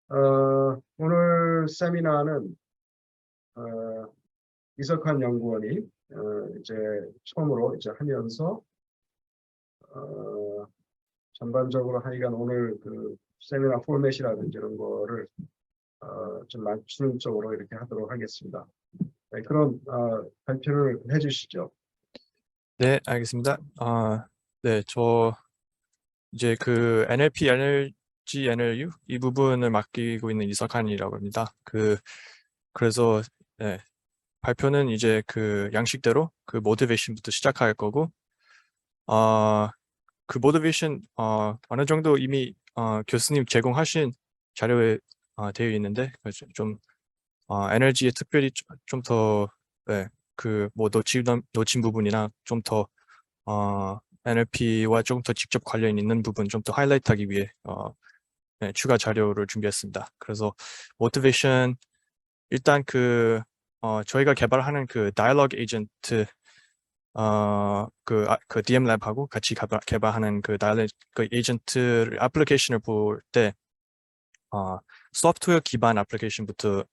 오늘 세미나는 어, 이석환 연구원이 이제 처음으로 이제 하면서 어, 전반적으로 하여간 오늘 그 세미나 포맷이라든지 이런 거를 좀 맞추는 쪽으로 이렇게 하도록 하겠습니다. 네, 그런 발표를 해주시죠. 네, 알겠습니다. 네, 저 이제 그 NLP, NLG, NLU 이 부분을 맡기고 있는 이석환이라고 합니다. 그래서 네, 발표는 이제 그 양식대로 그 모티베이션부터 시작할 거고, 어, 그 모티베이션 어느 정도 이미 교수님 제공하신 자료에 되어 있는데 좀 에너지에 특별히 좀 더 네, 그뭐 놓친 부분이나 좀더 NLP와 조금 더 직접 관련 있는 부분 좀 더 하이라이트하기 위해 네, 추가 자료를 준비했습니다. 그래서 모티베이션 일단 저희가 개발하는 그 다이얼로그 에이전트 그 DM 랩하고 같이 개발하는 그 다이얼로그 그 에이전트 애플리케이션을 볼 때 소프트웨어 기반 애플리케이션부터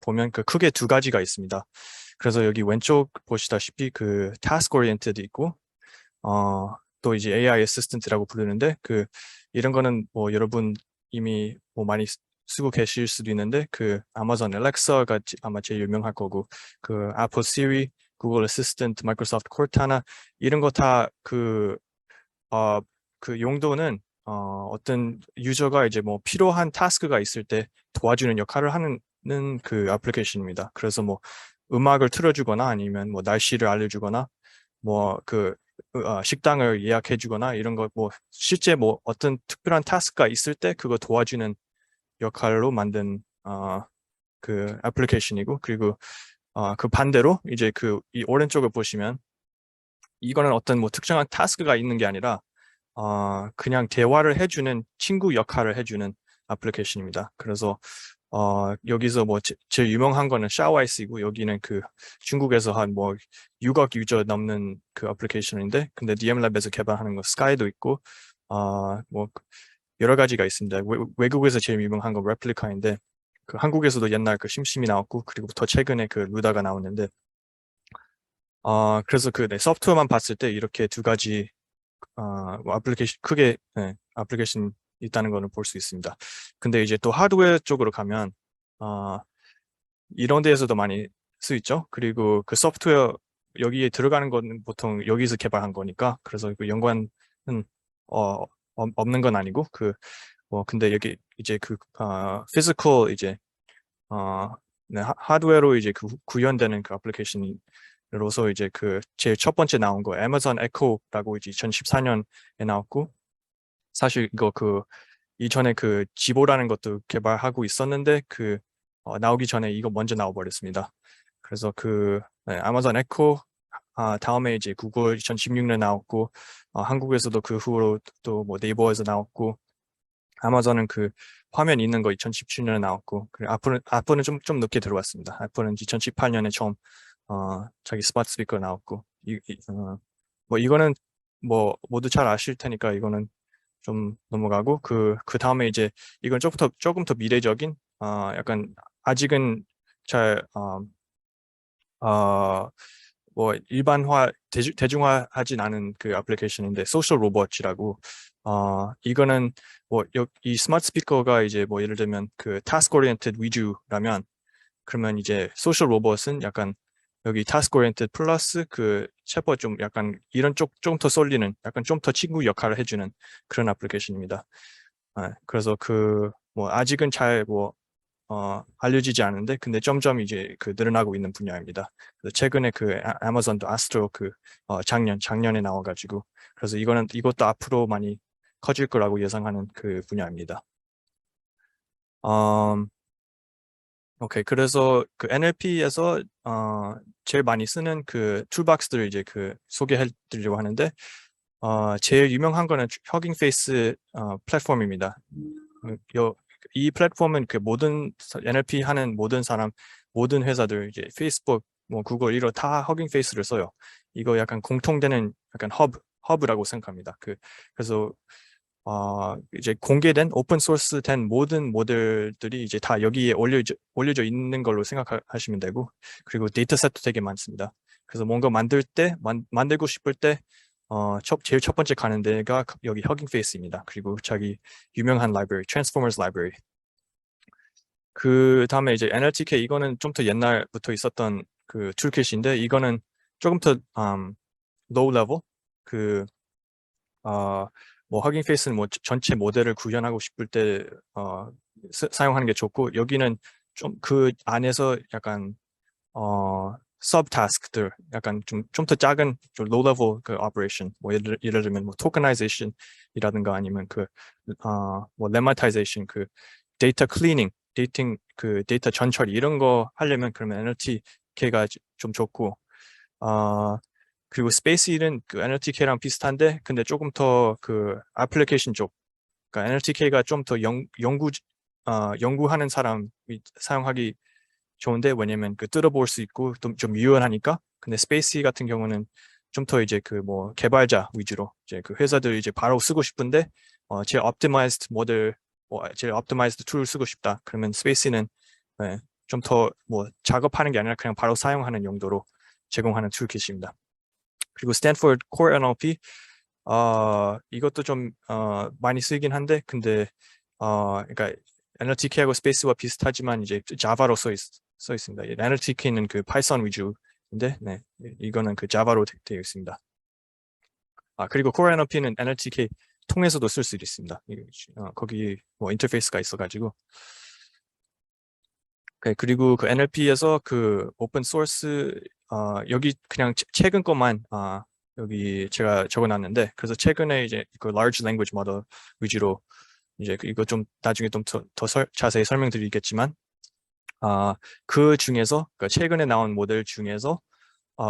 보면 그 크게 두 가지가 있습니다. 그래서 여기 왼쪽 보시다시피 그 task oriented 있고 또 이제 AI 어시스턴트라고 부르는데 이런 거는 뭐 여러분 이미 뭐 많이 쓰고 계실 수도 있는데 그 아마존 알렉사가 아마 제일 유명할 거고 그 애플 시리, 구글 어시스턴트, 마이크로소프트 코르타나 이런 거 다 그 용도는 어떤 유저가 이제 뭐 필요한 타스크가 있을 때 도와주는 역할을 하는 그 애플리케이션입니다. 그래서 뭐 음악을 틀어주거나 아니면 뭐 날씨를 알려주거나 뭐 식당을 예약해 주거나 이런 거 뭐 실제 뭐 어떤 특별한 타스크가 있을 때 그거 도와주는 역할로 만든 그 애플리케이션이고 그리고 그 반대로 이제 이 오른쪽을 보시면 이거는 어떤 뭐 특정한 타스크가 있는 게 아니라 그냥 대화를 해주는 친구 역할을 해주는 애플리케이션입니다. 그래서 여기서 뭐 제일 유명한 거는 샤워아이스이고 여기는 그 중국에서 한 뭐 6억 유저 넘는 그 애플리케이션인데 근데 DMLab에서 개발하는 거 스카이도 있고 뭐 여러 가지가 있습니다. 외국에서 제일 유명한 건 레플리카인데 그 한국에서도 옛날 그 심심이 나왔고 그리고 더 최근에 그 루다가 나오는데 그래서 네, 소프트웨어만 봤을 때 이렇게 두 가지 뭐 애플리케이션 크게 네, 애플리케이션 있다는 거는 볼 수 있습니다. 근데 이제 또 하드웨어 쪽으로 가면 어, 이런 데에서도 많이 쓰이죠. 그리고 그 소프트웨어 여기에 들어가는 거는 보통 여기서 개발한 거니까 그래서 그 연관은 어, 없는 건 아니고 뭐 근데 여기 이제 피지컬 이제 어, 네, 하드웨어로 이제 구현되는 그 애플리케이션으로서 이제 제일 첫 번째 나온 거 애마존 에코라고 이제 2014년에 나왔고 사실 이거 이전에 그 지보라는 것도 개발하고 있었는데 나오기 전에 이거 먼저 나와버렸습니다. 그래서 네, 아마존 에코 다음에 이제 구글 2016년에 나왔고 한국에서도 그 후로 또 뭐 네이버에서 나왔고 아마존은 그 화면 있는 거 2017년에 나왔고 그리고 애플은 좀 늦게 들어왔습니다. 애플은 2018년에 처음 자기 스마트 스피커 나왔고 뭐 이거는 뭐 모두 잘 아실 테니까 이거는 좀 넘어가고 그 다음에 이제 이건 조금 더 미래적인 약간 아직은 잘 뭐 대중화하진 않은 그 애플리케이션인데 소셜 로봇이라고 이거는 뭐 이 스마트 스피커가 이제 뭐 예를 들면 그 타스크 오리엔티드 위주라면 그러면 이제 소셜 로봇은 약간 여기 타스크 오리엔티드 플러스 그 챗봇 좀 약간 이런 쪽 좀 더 쏠리는 약간 좀 더 친구 역할을 해주는 그런 애플리케이션입니다. 그래서 뭐 아직은 잘 뭐 알려지지 않은데 근데 점점 이제 늘어나고 있는 분야입니다. 그래서 최근에 아마존도 아스트로 작년에 나와가지고 그래서 이것도 앞으로 많이 커질 거라고 예상하는 그 분야입니다. 오케이. 그래서 그 NLP에서 제일 많이 쓰는 그 툴박스들을 이제 소개해 드리려고 하는데 제일 유명한 거는 허깅 페이스 플랫폼입니다. 이 플랫폼은 모든 NLP 하는 모든 사람, 모든 회사들 이제 페이스북, 뭐 구글 이런 다 허깅 페이스를 써요. 이거 약간 공통되는 약간 허브라고 생각합니다. 그래서 이제 공개된 오픈 소스 된 모든 모델들이 이제 다 여기에 올려져 있는 걸로 생각하시면 되고, 그리고 데이터셋도 되게 많습니다. 그래서 뭔가 만들고 싶을 때 제일 첫 번째 가는 데가 여기 허깅 페이스입니다. 그리고 자기 유명한 라이브러리, Transformers 라이브러리. 그 다음에 이제 NLTK, 이거는 좀 더 옛날부터 있었던 그 툴킷인데, 이거는 조금 더 low level, 그 뭐 허깅 페이스는 뭐 전체 모델을 구현하고 싶을 때 사용하는 게 좋고, 여기는 좀 그 안에서 약간 서브 타스크들, 약간 좀 더 작은 좀 low level 그 operation, 뭐 예를 들면 뭐 tokenization이라든가 아니면 뭐 lemmatization, 그 데이터 클리닝, 그 데이터 전처리 이런 거 하려면 그러면 NLTK가 좀 좋고, 그리고 스페이스힐은 그 NLTK랑 비슷한데, 근데 조금 더 그 애플리케이션 쪽, 그러니까 NLTK가 좀 더 연구하는 사람이 사용하기 좋은데, 왜냐면 그 뜯어볼 수 있고 좀 유연하니까. 근데 스페이스 같은 경우는 좀 더 이제 그 뭐 개발자 위주로, 이제 그 회사들 이제 바로 쓰고 싶은데 제일 optimized 모델, 제일 optimized 툴을 쓰고 싶다. 그러면 스페이스는 좀 더 뭐 작업하는 게 아니라 그냥 바로 사용하는 용도로 제공하는 툴킷입니다. 그리고 스탠포드 Core NLP, 이것도 좀 많이 쓰이긴 한데, 근데 그러니까 NLTK하고 스페이스와 비슷하지만 이제 자바로 써 있습니다. NLTK는 그 파이썬 위주인데, 네, 이거는 그 자바로 되어 있습니다. 그리고 Core NLP는 NLTK 통해서도 쓸 수 있습니다. 거기 뭐 인터페이스가 있어가지고. 그리고 그 NLP에서 그 오픈 소스, 여기 그냥 최근 것만 여기 제가 적어놨는데, 그래서 최근에 이제 그 large language model 위주로 이제 이거 좀 나중에 좀 더 자세히 설명드리겠지만, 그 중에서 그 최근에 나온 모델 중에서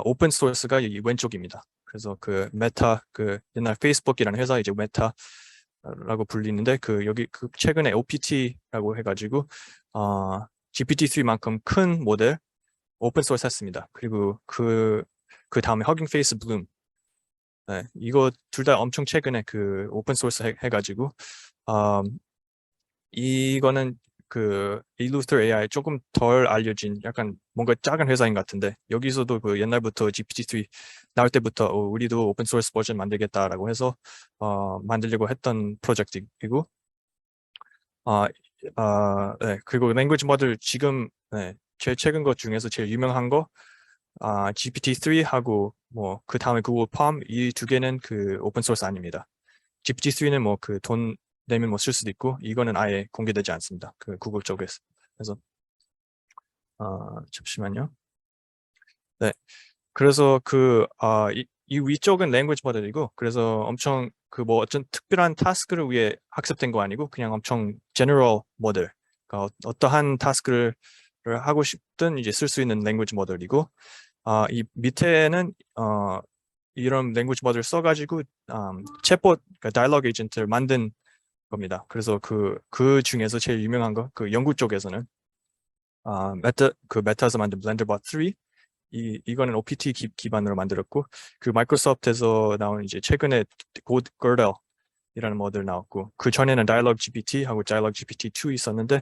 오픈 소스가 이 왼쪽입니다. 그래서 그 메타, 그 옛날 페이스북이라는 회사 이제 메타라고 불리는데, 그 여기 그 최근에 OPT라고 해가지고 GPT-3만큼 큰 모델 오픈 소스 했습니다. 그리고 그 다음에 허깅 페이스 블룸, 네, 이거 둘 다 엄청 최근에 그 오픈 소스 해가지고 이거는 그 일루스터 AI 조금 덜 알려진 약간 뭔가 작은 회사인 것 같은데, 여기서도 그 옛날부터 GPT-3 나올 때부터 우리도 오픈 소스 버전 만들겠다라고 해서 만들려고 했던 프로젝트이고, 네, 그리고 랭귀지 모델 지금 제일 최근 것 중에서 제일 유명한 거 GPT-3하고 뭐 그 다음에 구글 팜, 이 두 개는 그 오픈 소스 아닙니다. GPT-3는 뭐 그 돈 내면 뭐 쓸 수도 있고, 이거는 아예 공개되지 않습니다. 그 구글 쪽에서. 그래서 잠시만요. 네, 그래서 이 위쪽은 랭귀지 모델이고, 그래서 엄청 그 뭐 어떤 특별한 타스크를 위해 학습된 거 아니고 그냥 엄청 general 모델, 그러니까 어떠한 타스크를 하고 싶든 이제 쓸 수 있는 랭귀지 모델이고, 이 밑에는 이런 랭귀지 모델을 써가지고 챗봇, 그러니까 다이얼로그 에이전트를 만든 겁니다. 그래서 그 중에서 제일 유명한 거, 그 영국 쪽에서는 메타에서 만든 블렌더봇 3, 이거는 OPT 기반으로 만들었고, 그 마이크로소프트에서 나온 이제 최근에 곧 걸델이라는 모델 나왔고, 그 전에는 다이얼로그 GPT하고 다이얼로그 GPT-2 있었는데,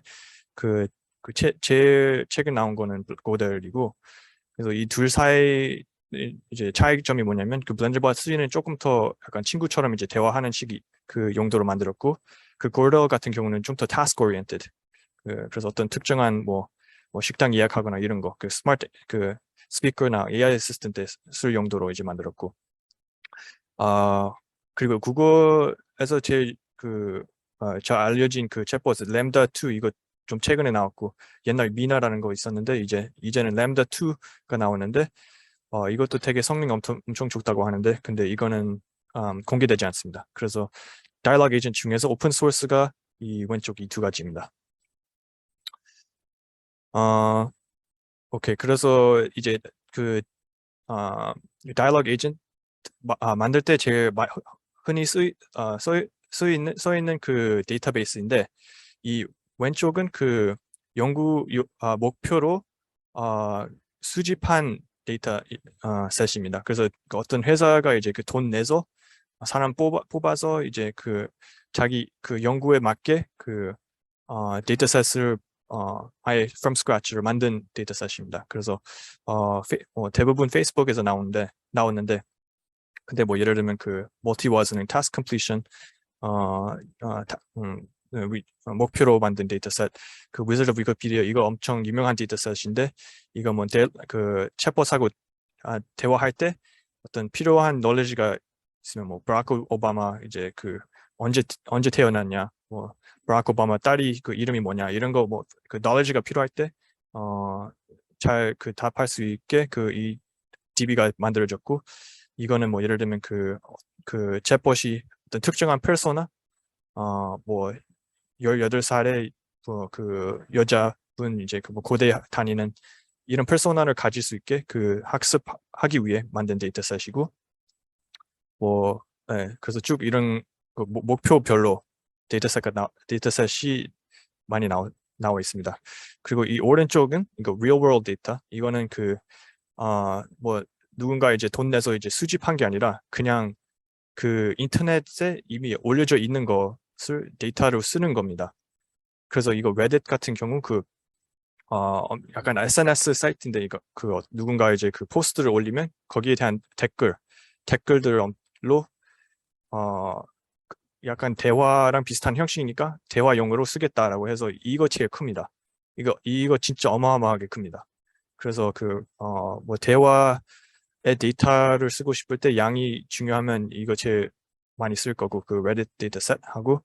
제일 최근 나온 거는 고델이고, 그래서 이 둘 사이 이제 차이점이 뭐냐면, 그 블렌더봇 3는 조금 더 약간 친구처럼 이제 대화하는 식이 그 용도로 만들었고, 그 고델 같은 경우는 좀 더 task oriented, 그래서 어떤 특정한 뭐 식당 예약하거나 이런 거, 그 스마트 그 스피커나 AI 어시스턴트 쓸 용도로 이제 만들었고, 그리고 구글에서 제일 잘 알려진 그 챗봇 램다 2, 이거 좀 최근에 나왔고, 옛날 미나라는 거 있었는데 이제는 램다 2가 나오는데, 이것도 되게 성능이 엄청 좋다고 하는데, 근데 이거는 공개되지 않습니다. 그래서 다이얼로그 에이전트 중에서 오픈 소스가 이 왼쪽 이 두 가지입니다. 오케이. 그래서 이제 그 다이얼로그 에이전트 만들 때 제일 흔히 써 있는 그 데이터베이스인데, 이 왼쪽은 그 목표로 수집한 데이터 셋입니다. 그래서 그 어떤 회사가 이제 그 돈 내서 사람 뽑아서 이제 그 자기 그 연구에 맞게 그 데이터셋을 아예 from scratch로 만든 데이터셋입니다. 그래서 대부분 페이스북에서 나오는데 근데 뭐 예를 들면 그 multi-wasn't task completion 목표로 만든 데이터셋, 그 Wizard of Wikipedia 이거 엄청 유명한 데이터셋인데 이거 뭐 그 챗봇하고 대화할 때 어떤 필요한 knowledge가 있으면 뭐 브라크 오바마 이제 그 언제 태어났냐, 뭐 브라크 오바마 딸이 그 이름이 뭐냐 이런 거 뭐 그 knowledge가 필요할 때 잘 그 답할 수 있게 그 이 DB가 만들어졌고, 이거는 뭐 예를 들면 그 챗봇이 어떤 특정한 페르소나 뭐 18살의 그 여자분 이제 그 뭐 고대 다니는 이런 페르소나를 가질 수 있게 그 학습하기 위해 만든 데이터셋이고, 뭐 그래서 쭉 이런 그 목표별로 데이터셋이 많이 나와 있습니다. 그리고 이 오른쪽은 이거 real world 데이터, 이거는 그 뭐 누군가 이제 돈 내서 이제 수집한 게 아니라 그냥 그 인터넷에 이미 올려져 있는 것을 데이터로 쓰는 겁니다. 그래서 이거 레딧 같은 경우 그 약간 SNS 사이트인데 이거 그 누군가 이제 그 포스트를 올리면 거기에 대한 댓글들로 약간 대화랑 비슷한 형식이니까 대화용으로 쓰겠다라고 해서 이거 제일 큽니다. 이거 진짜 어마어마하게 큽니다. 그래서 그 뭐 대화의 데이터를 쓰고 싶을 때 양이 중요하면 이거 제일 많이 쓸 거고, 그 레딧 데이터셋하고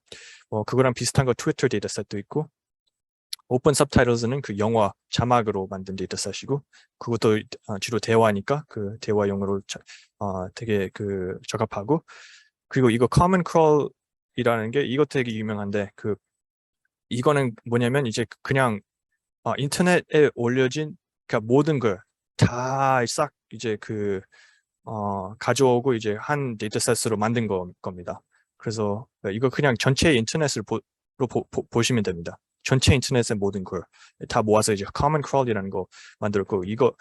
그거랑 비슷한 거 트위터 데이터셋도 있고, 오픈 서브타이틀즈는 그 영화 자막으로 만든 데이터셋이고, 그것도 주로 대화니까 그 대화용으로 되게 그 적합하고, 그리고 이거 커먼 크롤이라는 게 이거 되게 유명한데, 그 이거는 뭐냐면 이제 그냥 인터넷에 올려진 그러니까 모든 걸 다 싹 이제 그 가져오고 이제 한 데이터셋으로 만든 겁니다. 그래서 이거 그냥 전체 인터넷을 보시면 됩니다. 전체 인터넷의 모든 걸 다 모아서 이제 common crawl이라는 거 만들었고, 이거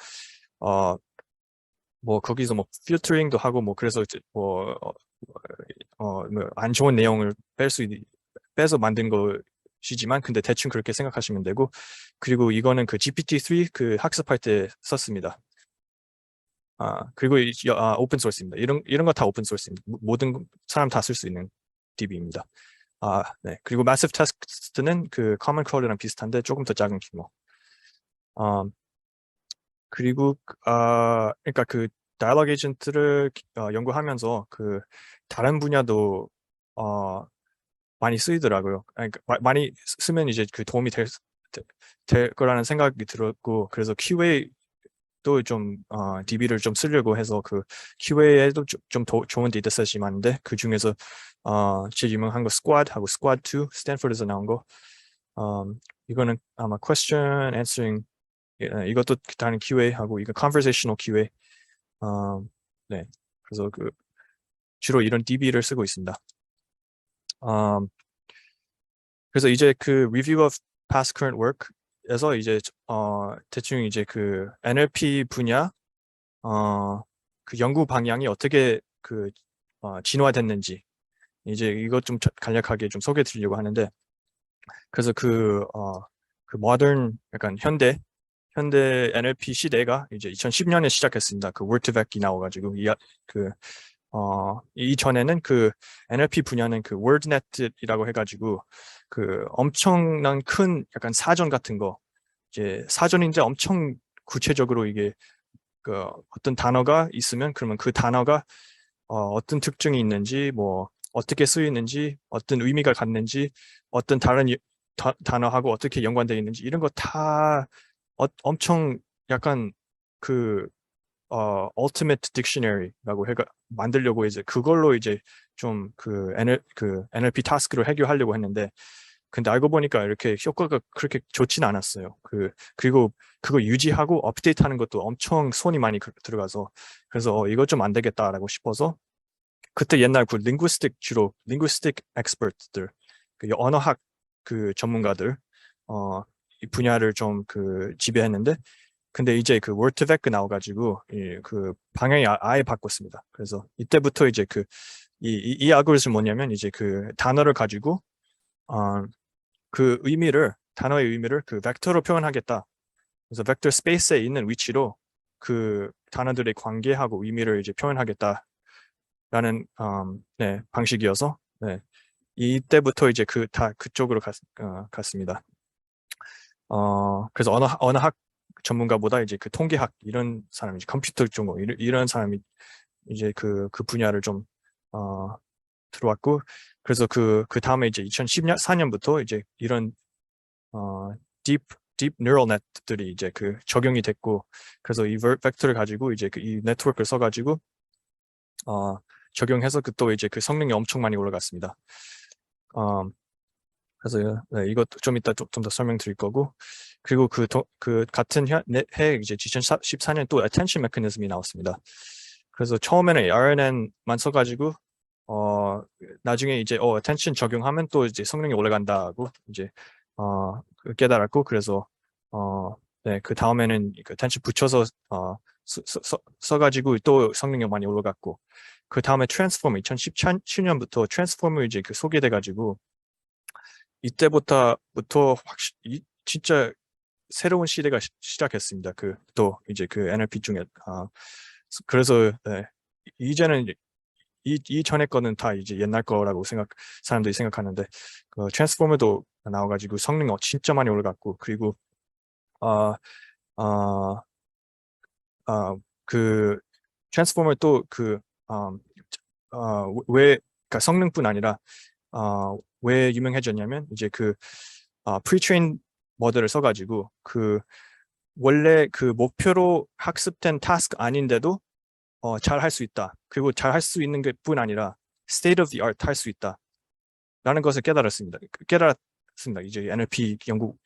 뭐 거기서 뭐 필터링도 하고 뭐 그래서 이제 뭐 안 좋은 내용을 빼서 만든 것이지만 근데 대충 그렇게 생각하시면 되고, 그리고 이거는 그 GPT-3 그 학습할 때 썼습니다. 그리고 오픈 소스입니다. 이런 거 다 오픈 소스입니다. 모든 사람 다 쓸 수 있는 DB입니다. 네. 그리고 Massive Test는 그 Common Crawler랑 비슷한데 조금 더 작은 규모. 그리고 그러니까 그 다이얼로그 에이전트를 연구하면서 그 다른 분야도 많이 쓰이더라고요. 그러니까 많이 쓰면 이제 그 도움이 될 거라는 생각이 들었고, 그래서 QA도 좀 DB를 좀 쓰려고 해서 그 QA에도 좀 좋은 데이터셋이 많은데, 그 중에서 제일 유명한 거 스쿼드하고 스쿼드2 스탠포드에서 나온 거, 이거는 아마 question answering, 이것도 다른 QA하고 이거 conversational QA. 네, 그래서 그 주로 이런 DB를 쓰고 있습니다. 그래서 이제 그 review of past current work에서 이제 대충 이제 그 NLP 분야 그 연구 방향이 어떻게 그 진화됐는지 이제 이것 좀 간략하게 좀 소개해 드리려고 하는데, 그래서 그 modern 약간 현대 NLP 시대가 이제 2010년에 시작했습니다. 그 월트백이 나와가지고 이전에는 그 NLP 분야는 그 월드넷이라고 해가지고 그 엄청난 큰 약간 사전 같은 거, 이제 사전인데 엄청 구체적으로 이게 그 어떤 단어가 있으면 그러면 그 단어가 어떤 특징이 있는지, 뭐 어떻게 쓰이는지, 어떤 의미가 갖는지, 어떤 다른 단어하고 어떻게 연관되어 있는지 이런 거 다 엄청 약간 그 ultimate dictionary라고 만들려고 이제 그걸로 이제 좀 그 NLP 타스크를 해결하려고 했는데, 근데 알고 보니까 이렇게 효과가 그렇게 좋지는 않았어요. 그리고 그거 유지하고 업데이트하는 것도 엄청 손이 많이 들어가서, 그래서 이거 좀 안 되겠다라고 싶어서 그때 옛날 그 주로 linguistic expert들, 그 언어학 그 전문가들 이 분야를 좀 그 지배했는데, 근데 이제 그 월트베크 나와가지고 그 방향이 아예 바꿨습니다. 그래서 이때부터 이제 그 이 알고리즘은 뭐냐면 이제 그 단어를 가지고 그 의미를 단어의 의미를 그 벡터로 표현하겠다. 그래서 벡터 스페이스에 있는 위치로 그 단어들의 관계하고 의미를 이제 표현하겠다라는 네, 방식이어서 네, 이때부터 이제 다 그쪽으로 갔습니다. 그래서 언어학 전문가보다 이제 그 통계학 이런 사람이 컴퓨터 전공 이런 사람이 이제 그 분야를 좀 들어왔고 그래서 그 다음에 이제 2014년부터 이제 이런 deep neural net들이 이제 그 적용이 됐고 그래서 이 벡터를 가지고 이제 이 네트워크를 써가지고 적용해서 또 이제 그 성능이 엄청 많이 올라갔습니다. 그래서 네, 이것도 좀 이따 좀 더 설명드릴 거고 그리고 그 같은 해 이제 2014년 또 attention mechanism이 나왔습니다. 그래서 처음에는 RNN만 써가지고 나중에 이제 attention 적용하면 또 이제 성능이 올라간다고 이제 깨달았고 그래서 네, 그 다음에는 그 attention 붙여서 써가지고 또 성능이 많이 올라갔고 그 다음에 트랜스포머 2017년부터 트랜스포머 이제 그 소개돼가지고 이때부터 진짜 새로운 시대가 시작했습니다. 또 이제 그 NLP 중에 그래서 네, 이제는 이 전에 거는 다 이제 옛날 거라고 사람들이 생각하는데 그 트랜스포머도 나와가지고 성능 진짜 많이 올라갔고 그리고 그 트랜스포머 그러니까 성능뿐 아니라 왜 유명해졌냐면 이제 그 프리트레인 모델을 써가지고 그 원래 그 목표로 학습된 타스크 아닌데도 잘 할 수 있다. 그리고 잘 할 수 있는 것뿐 아니라 state of the art 할 수 있다. 라는 것을 깨달았습니다. 이제 NLP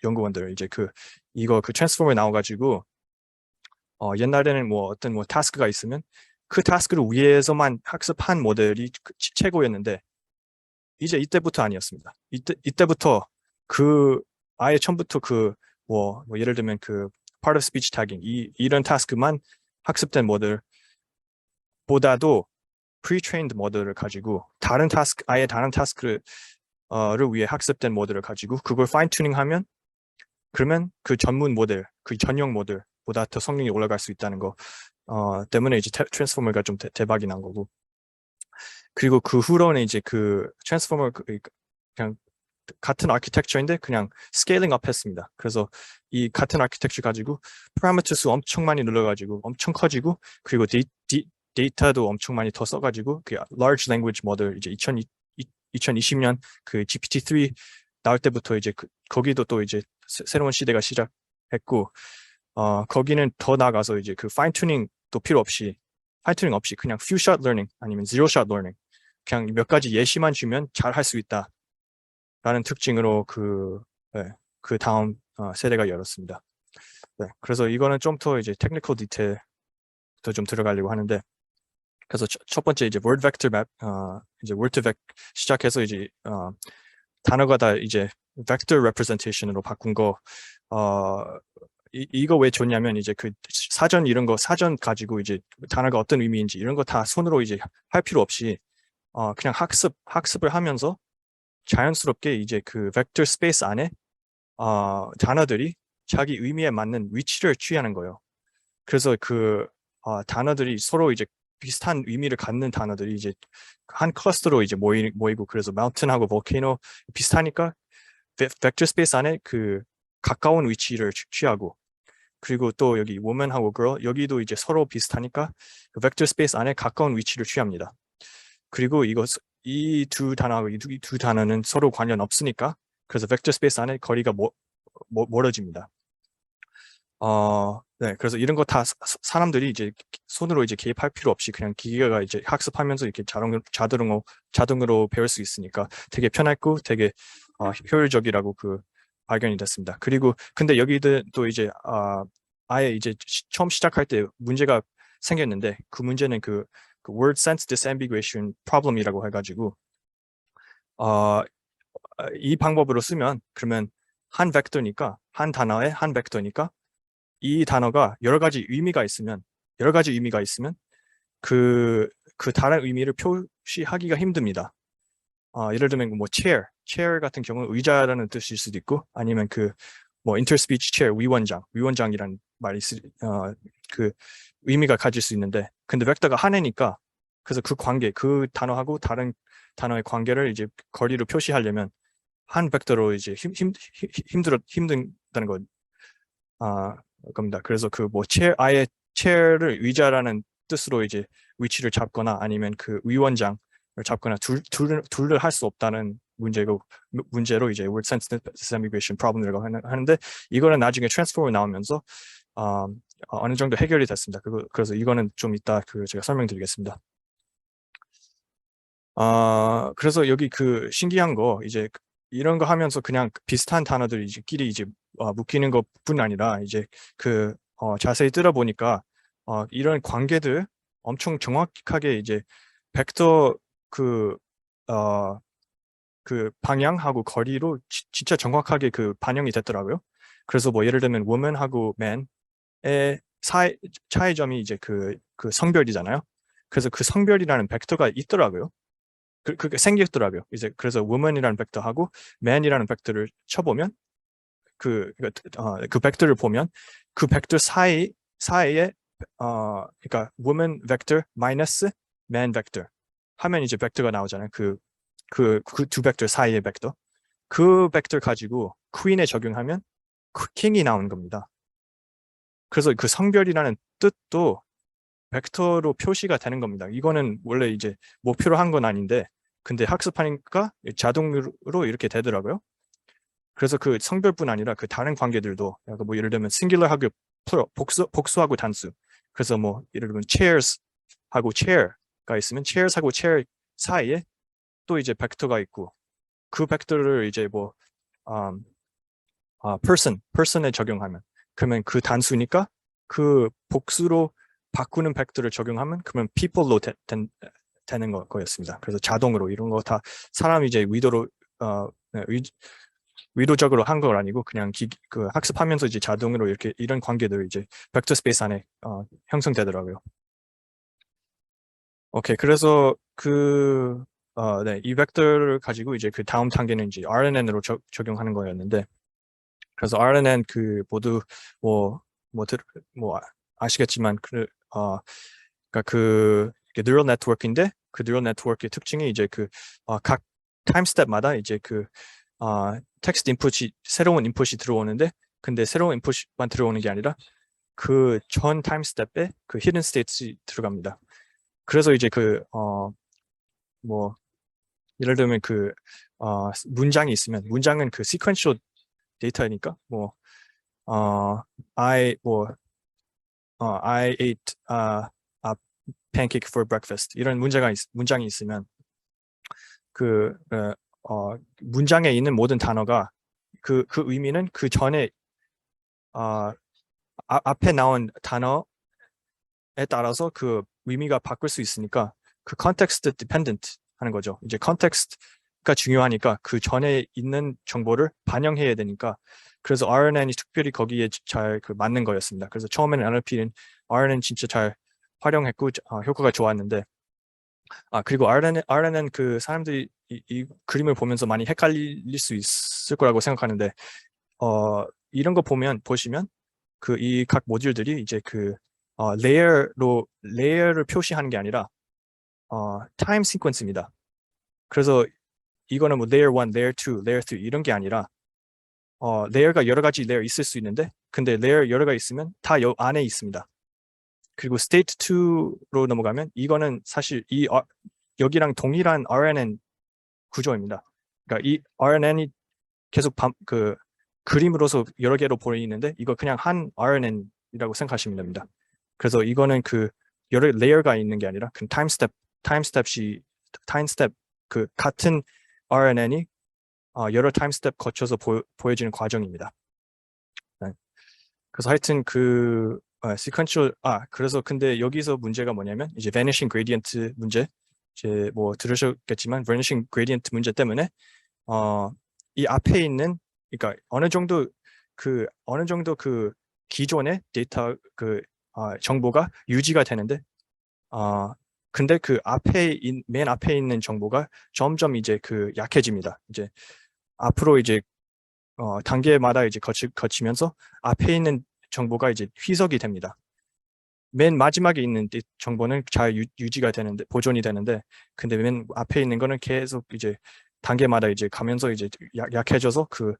연구원들 이제 이거 트랜스포머에 나와가지고 옛날에는 뭐 어떤 뭐 타스크가 있으면 그 타스크를 위해서만 학습한 모델이 최고였는데 이제 이때부터 아니었습니다. 이때부터 아예 처음부터 뭐 예를 들면 part of speech tagging 이런 타스크만 학습된 모델보다도 pre-trained 모델을 가지고 아예 다른 타스크를 위해 학습된 모델을 가지고 그걸 파인 튜닝하면 그러면 그 전문 모델, 그 전용 모델보다 더 성능이 올라갈 수 있다는 거 때문에 이제 트랜스포머가 좀 대박이 난 거고 그리고 그 후로는 이제 그 트랜스포머 그냥 같은 아키텍처인데 그냥 스케일링 업 했습니다. 그래서 이 같은 아키텍처 가지고 파라미터 수 엄청 많이 늘려가지고 엄청 커지고 그리고 데이터도 엄청 많이 더 써가지고 그 large language model 이제 2020년 그 GPT-3 나올 때부터 이제 거기도 또 이제 새로운 시대가 시작했고 거기는 더 나가서 이제 그 파인 튜닝도 필요 없이 그냥 few shot learning 아니면 zero shot learning 그냥 몇 가지 예시만 주면 잘 할 수 있다. 라는 특징으로 그 다음 세대가 열었습니다. 네, 그래서 이거는 좀 더 이제 테크니컬 디테일도 좀 들어가려고 하는데 그래서 첫 번째 이제 word vector map 이제 word to vec 시작해서 이제 단어가 다 이제 vector representation으로 바꾼 거 이거 왜 좋냐면 이제 그 사전 가지고 이제 단어가 어떤 의미인지 이런 거 다 손으로 이제 할 필요 없이 그냥 학습을 하면서 자연스럽게 이제 그 벡터 스페이스 안에 단어들이 자기 의미에 맞는 위치를 취하는 거예요. 그래서 단어들이 서로 이제 비슷한 의미를 갖는 단어들이 이제 한 클러스터로 이제 모이고 그래서 mountain하고 volcano 비슷하니까 벡터 스페이스 안에 그 가까운 위치를 취하고 그리고 또 여기 woman하고 girl 여기도 이제 서로 비슷하니까 그 벡터 스페이스 안에 가까운 위치를 취합니다. 그리고 이 두 단어하고 이 두 단어는 서로 관련 없으니까 그래서 벡터 스페이스 안에 거리가 멀어집니다. 네, 그래서 이런 거 다 사람들이 이제 손으로 이제 개입할 필요 없이 그냥 기계가 이제 학습하면서 이렇게 자동으로 배울 수 있으니까 되게 편했고 되게 효율적이라고 발견이 됐습니다. 그리고 근데 여기도 또 이제 아예 이제 처음 시작할 때 문제가 생겼는데 그 문제는 그 word sense disambiguation problem이라고 해가지고 이 방법으로 쓰면 그러면 한 단어에 한 벡터니까 이 단어가 여러 가지 의미가 있으면 그 그 다른 의미를 표시하기가 힘듭니다. 예를 들면 뭐 chair 같은 경우는 의자라는 뜻일 수도 있고, 아니면 그 뭐 interspeech chair 위원장이라는 말이 그 의미가 가질 수 있는데, 근데 벡터가 하나니까, 그래서 그 관계, 그 단어하고 다른 단어의 관계를 이제 거리로 표시하려면 한 벡터로 이제 힘든다는 겁니다. 그래서 그 뭐 아예 chair를 의자라는 뜻으로 이제 위치를 잡거나, 아니면 그 위원장을 잡거나 둘을 할 수 없다는 문제로 이제 word sensitive disaggregation problem이라고 하는데, 이거는 나중에 트랜스포머 나오면서 어느 정도 해결이 됐습니다. 그래서 이거는 좀 이따 제가 설명드리겠습니다. 그래서 여기 그 신기한 거, 이제 이런 거 하면서 그냥 비슷한 단어들끼리 이제 묶이는 것뿐 아니라, 이제 자세히 들어보니까 이런 관계들 엄청 정확하게 이제 벡터 그 방향하고 거리로 진짜 정확하게 그 반영이 됐더라고요. 그래서 뭐 예를 들면 woman하고 man의 차이점이 이제 그 성별이잖아요. 그래서 그 성별이라는 벡터가 있더라고요. 그게 생겼더라고요. 이제 그래서 woman이라는 벡터하고 man이라는 벡터를 쳐보면 그 벡터를 보면 그 벡터 사이에 그러니까 woman 벡터 마이너스 man 벡터 하면 이제 벡터가 나오잖아요. 그 두 벡터 사이의 벡터. 그 벡터 가지고 퀸에 적용하면 킹이 나오는 겁니다. 그래서 그 성별이라는 뜻도 벡터로 표시가 되는 겁니다. 이거는 원래 이제 목표로 한 건 아닌데, 근데 학습하니까 자동으로 이렇게 되더라고요. 그래서 그 성별뿐 아니라 그 다른 관계들도, 뭐 예를 들면 싱귤러하고 복수하고 단수. 그래서 뭐 예를 들면 chairs하고 chair가 있으면 chairs하고 chair 사이에 또 이제 벡터가 있고, 그 벡터를 이제 뭐 person에 적용하면, 그러면 그 단수니까 그 복수로 바꾸는 벡터를 적용하면 그러면 people로 되는 거였습니다. 그래서 자동으로 이런 거 다 사람이 이제 의도적으로 한 건 아니고, 그냥 학습하면서 이제 자동으로 이런 관계들 이제 벡터 스페이스 안에 형성되더라고요. 오케이, 그래서 이 벡터를 가지고 이제 그 다음 단계는 이제 RNN으로 적용하는 거였는데, 그래서 RNN 모두 아시겠지만 그러니까 이게 뉴럴 네트워크인데, 그 뉴럴 네트워크의 특징이 이제 각 타임 스텝마다 이제 텍스트 인풋이, 새로운 인풋이 들어오는데, 근데 새로운 인풋만 들어오는 게 아니라 그 전 타임 스텝에 그 히든 스테이트가 들어갑니다. 그래서 이제 뭐 예를 들면 문장이 있으면, 문장은 그 시퀀셜 데이터니까 I ate a pancake for breakfast 이런 문장이 있으면 문장에 있는 모든 단어가 그 의미는 그 전에 앞에 나온 단어에 따라서 그 의미가 바꿀 수 있으니까, 그 context dependent 하는 거죠. 이제 context가 중요하니까 그 전에 있는 정보를 반영해야 되니까, 그래서 RNN이 특별히 거기에 잘 맞는 거였습니다. 그래서 처음에는 RNN 진짜 잘 활용했고 효과가 좋았는데, 그리고 RNN 그 사람들이 이 그림을 보면서 많이 헷갈릴 수 있을 거라고 생각하는데, 이런 거 보시면 이 각 모듈들이 이제 레이어를 표시하는 게 아니라 타임 시퀀스입니다. 그래서 이거는 뭐 layer 1, layer 2, layer 3 이런 게 아니라 레이어가 여러 가지 레이어 있을 수 있는데, 근데 레이어 여러 가지 있으면 다 안에 있습니다. 그리고 state 2로 넘어가면, 이거는 사실 여기랑 동일한 RNN 구조입니다. 그러니까 이 RNN이 계속 그림으로서 여러 개로 보이는데, 이거 그냥 한 RNN이라고 생각하시면 됩니다. 그래서 이거는 여러 레이어가 있는 게 아니라 타임 스텝 같은 RNN이 여러 타임 스텝 거쳐서 보여지는 과정입니다. 네. 그래서 하여튼 sequential 그래서 근데 여기서 문제가 뭐냐면, 이제 vanishing gradient 문제, 이제 뭐 들으셨겠지만 vanishing gradient 문제 때문에 이 앞에 있는, 그러니까 어느 정도 기존의 데이터 정보가 유지가 되는데 근데 그 맨 앞에 있는 정보가 점점 이제 그 약해집니다. 이제 앞으로 이제 단계마다 이제 거치면서 앞에 있는 정보가 이제 희석이 됩니다. 맨 마지막에 있는 정보는 잘 유지가 되는데, 보존이 되는데, 근데 맨 앞에 있는 거는 계속 이제 단계마다 이제 가면서 이제 약해져서 그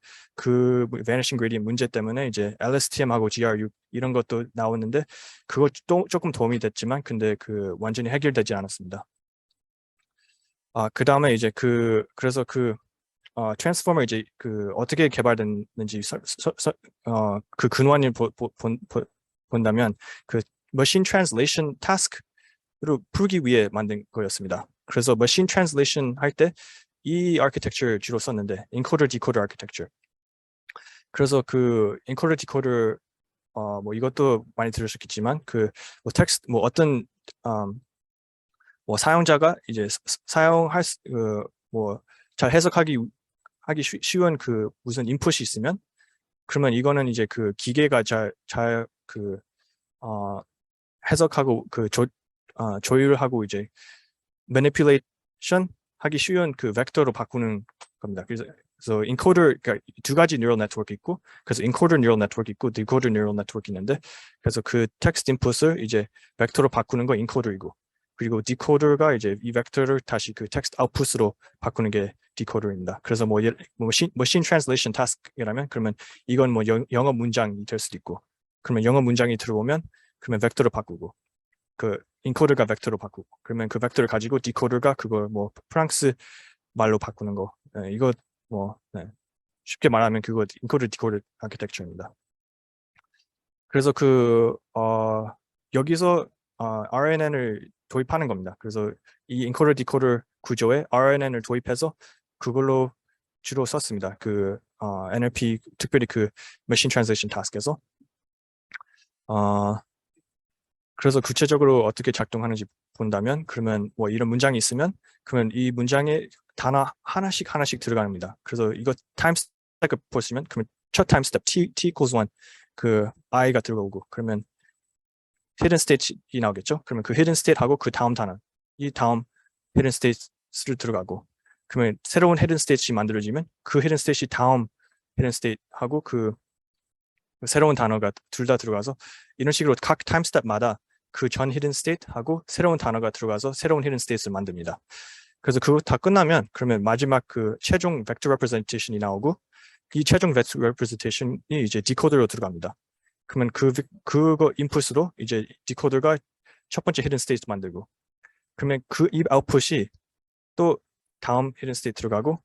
vanishing gradient 문제 때문에 이제 LSTM하고 GRU 이런 것도 나오는데, 그것도 조금 도움이 됐지만, 근데 그 완전히 해결되지 않았습니다. 그 다음에 이제 그래서 트랜스포머 이제 어떻게 개발됐는지 그 근원을 본다면 그 머신 트랜슬레이션 타스크를 풀기 위해 만든 거였습니다. 그래서 머신 트랜슬레이션 할 때 이 아키텍처를 주로 썼는데 인코더 디코더 아키텍처. 그래서 그 인코더 디코더 뭐 이것도 많이 들으셨겠지만 뭐 텍스트 뭐 어떤 뭐 사용자가 이제 사용할 뭐 잘 해석하기 쉬운 무슨 인풋이 있으면 그러면 이거는 이제 그 기계가 잘 해석하고 조율하고 이제 manipulation 하기 쉬운 그 벡터로 바꾸는 겁니다. 그래서 인코더 그러니까 두 가지 뉴럴 네트워크 있고 그래서 인코더 뉴럴 네트워크 있고 디코더 뉴럴 네트워크 있는데 그래서 그 텍스트 인풋을 이제 벡터로 바꾸는 거 인코더이고 그리고 디코더가 이제 이 벡터를 다시 그 텍스트 아웃풋으로 바꾸는 게 디코더입니다. 그래서 뭐 머신 트랜슬레이션 타스크라면 그러면 이건 뭐 영어 문장이 될 수도 있고 그러면 영어 문장이 들어오면 그러면 벡터를 바꾸고 그 인코더가 벡터로 바꾸고 그러면 그 벡터를 가지고 디코더가 그걸 뭐 프랑스 말로 바꾸는 거 이거 뭐 쉽게 말하면 그거 인코더 디코더 아키텍처입니다. 그래서 여기서 RNN을 도입하는 겁니다. 그래서 이 인코더 디코더 구조에 RNN을 도입해서 그걸로 주로 썼습니다. NLP 특별히 그 머신 트랜슬레이션 타스크에서 그래서 구체적으로 어떻게 작동하는지 본다면 그러면 뭐 이런 문장이 있으면 그러면 이 문장에 단어 하나씩 들어갑니다. 그래서 이거 타임 스텝 보시면 그러면 첫 타임 스텝 t equals 1 그 i가 들어오고 그러면 hidden state이 나오겠죠. 그러면 그 hidden state하고 그 다음 단어 이 다음 hidden state를 들어가고 그러면 새로운 hidden state이 만들어지면 그 hidden state이 다음 hidden state하고 그 새로운 단어가 둘 다 들어가서 이런 식으로 각 타임 스텝마다 그 전 히든 스테이트하고 새로운 단어가 들어가서 새로운 히든 스테이트를 만듭니다. 그래서 그거 다 끝나면 그러면 마지막 그 최종 벡터 레프레젠테이션이 나오고 이 최종 벡터 레프레젠테이션이 이제 디코더로 들어갑니다. 그러면 그거 인풋으로 이제 디코더가 첫 번째 히든 스테이트 만들고 그러면 이 아웃풋이 또 다음 히든 스테이트 들어가고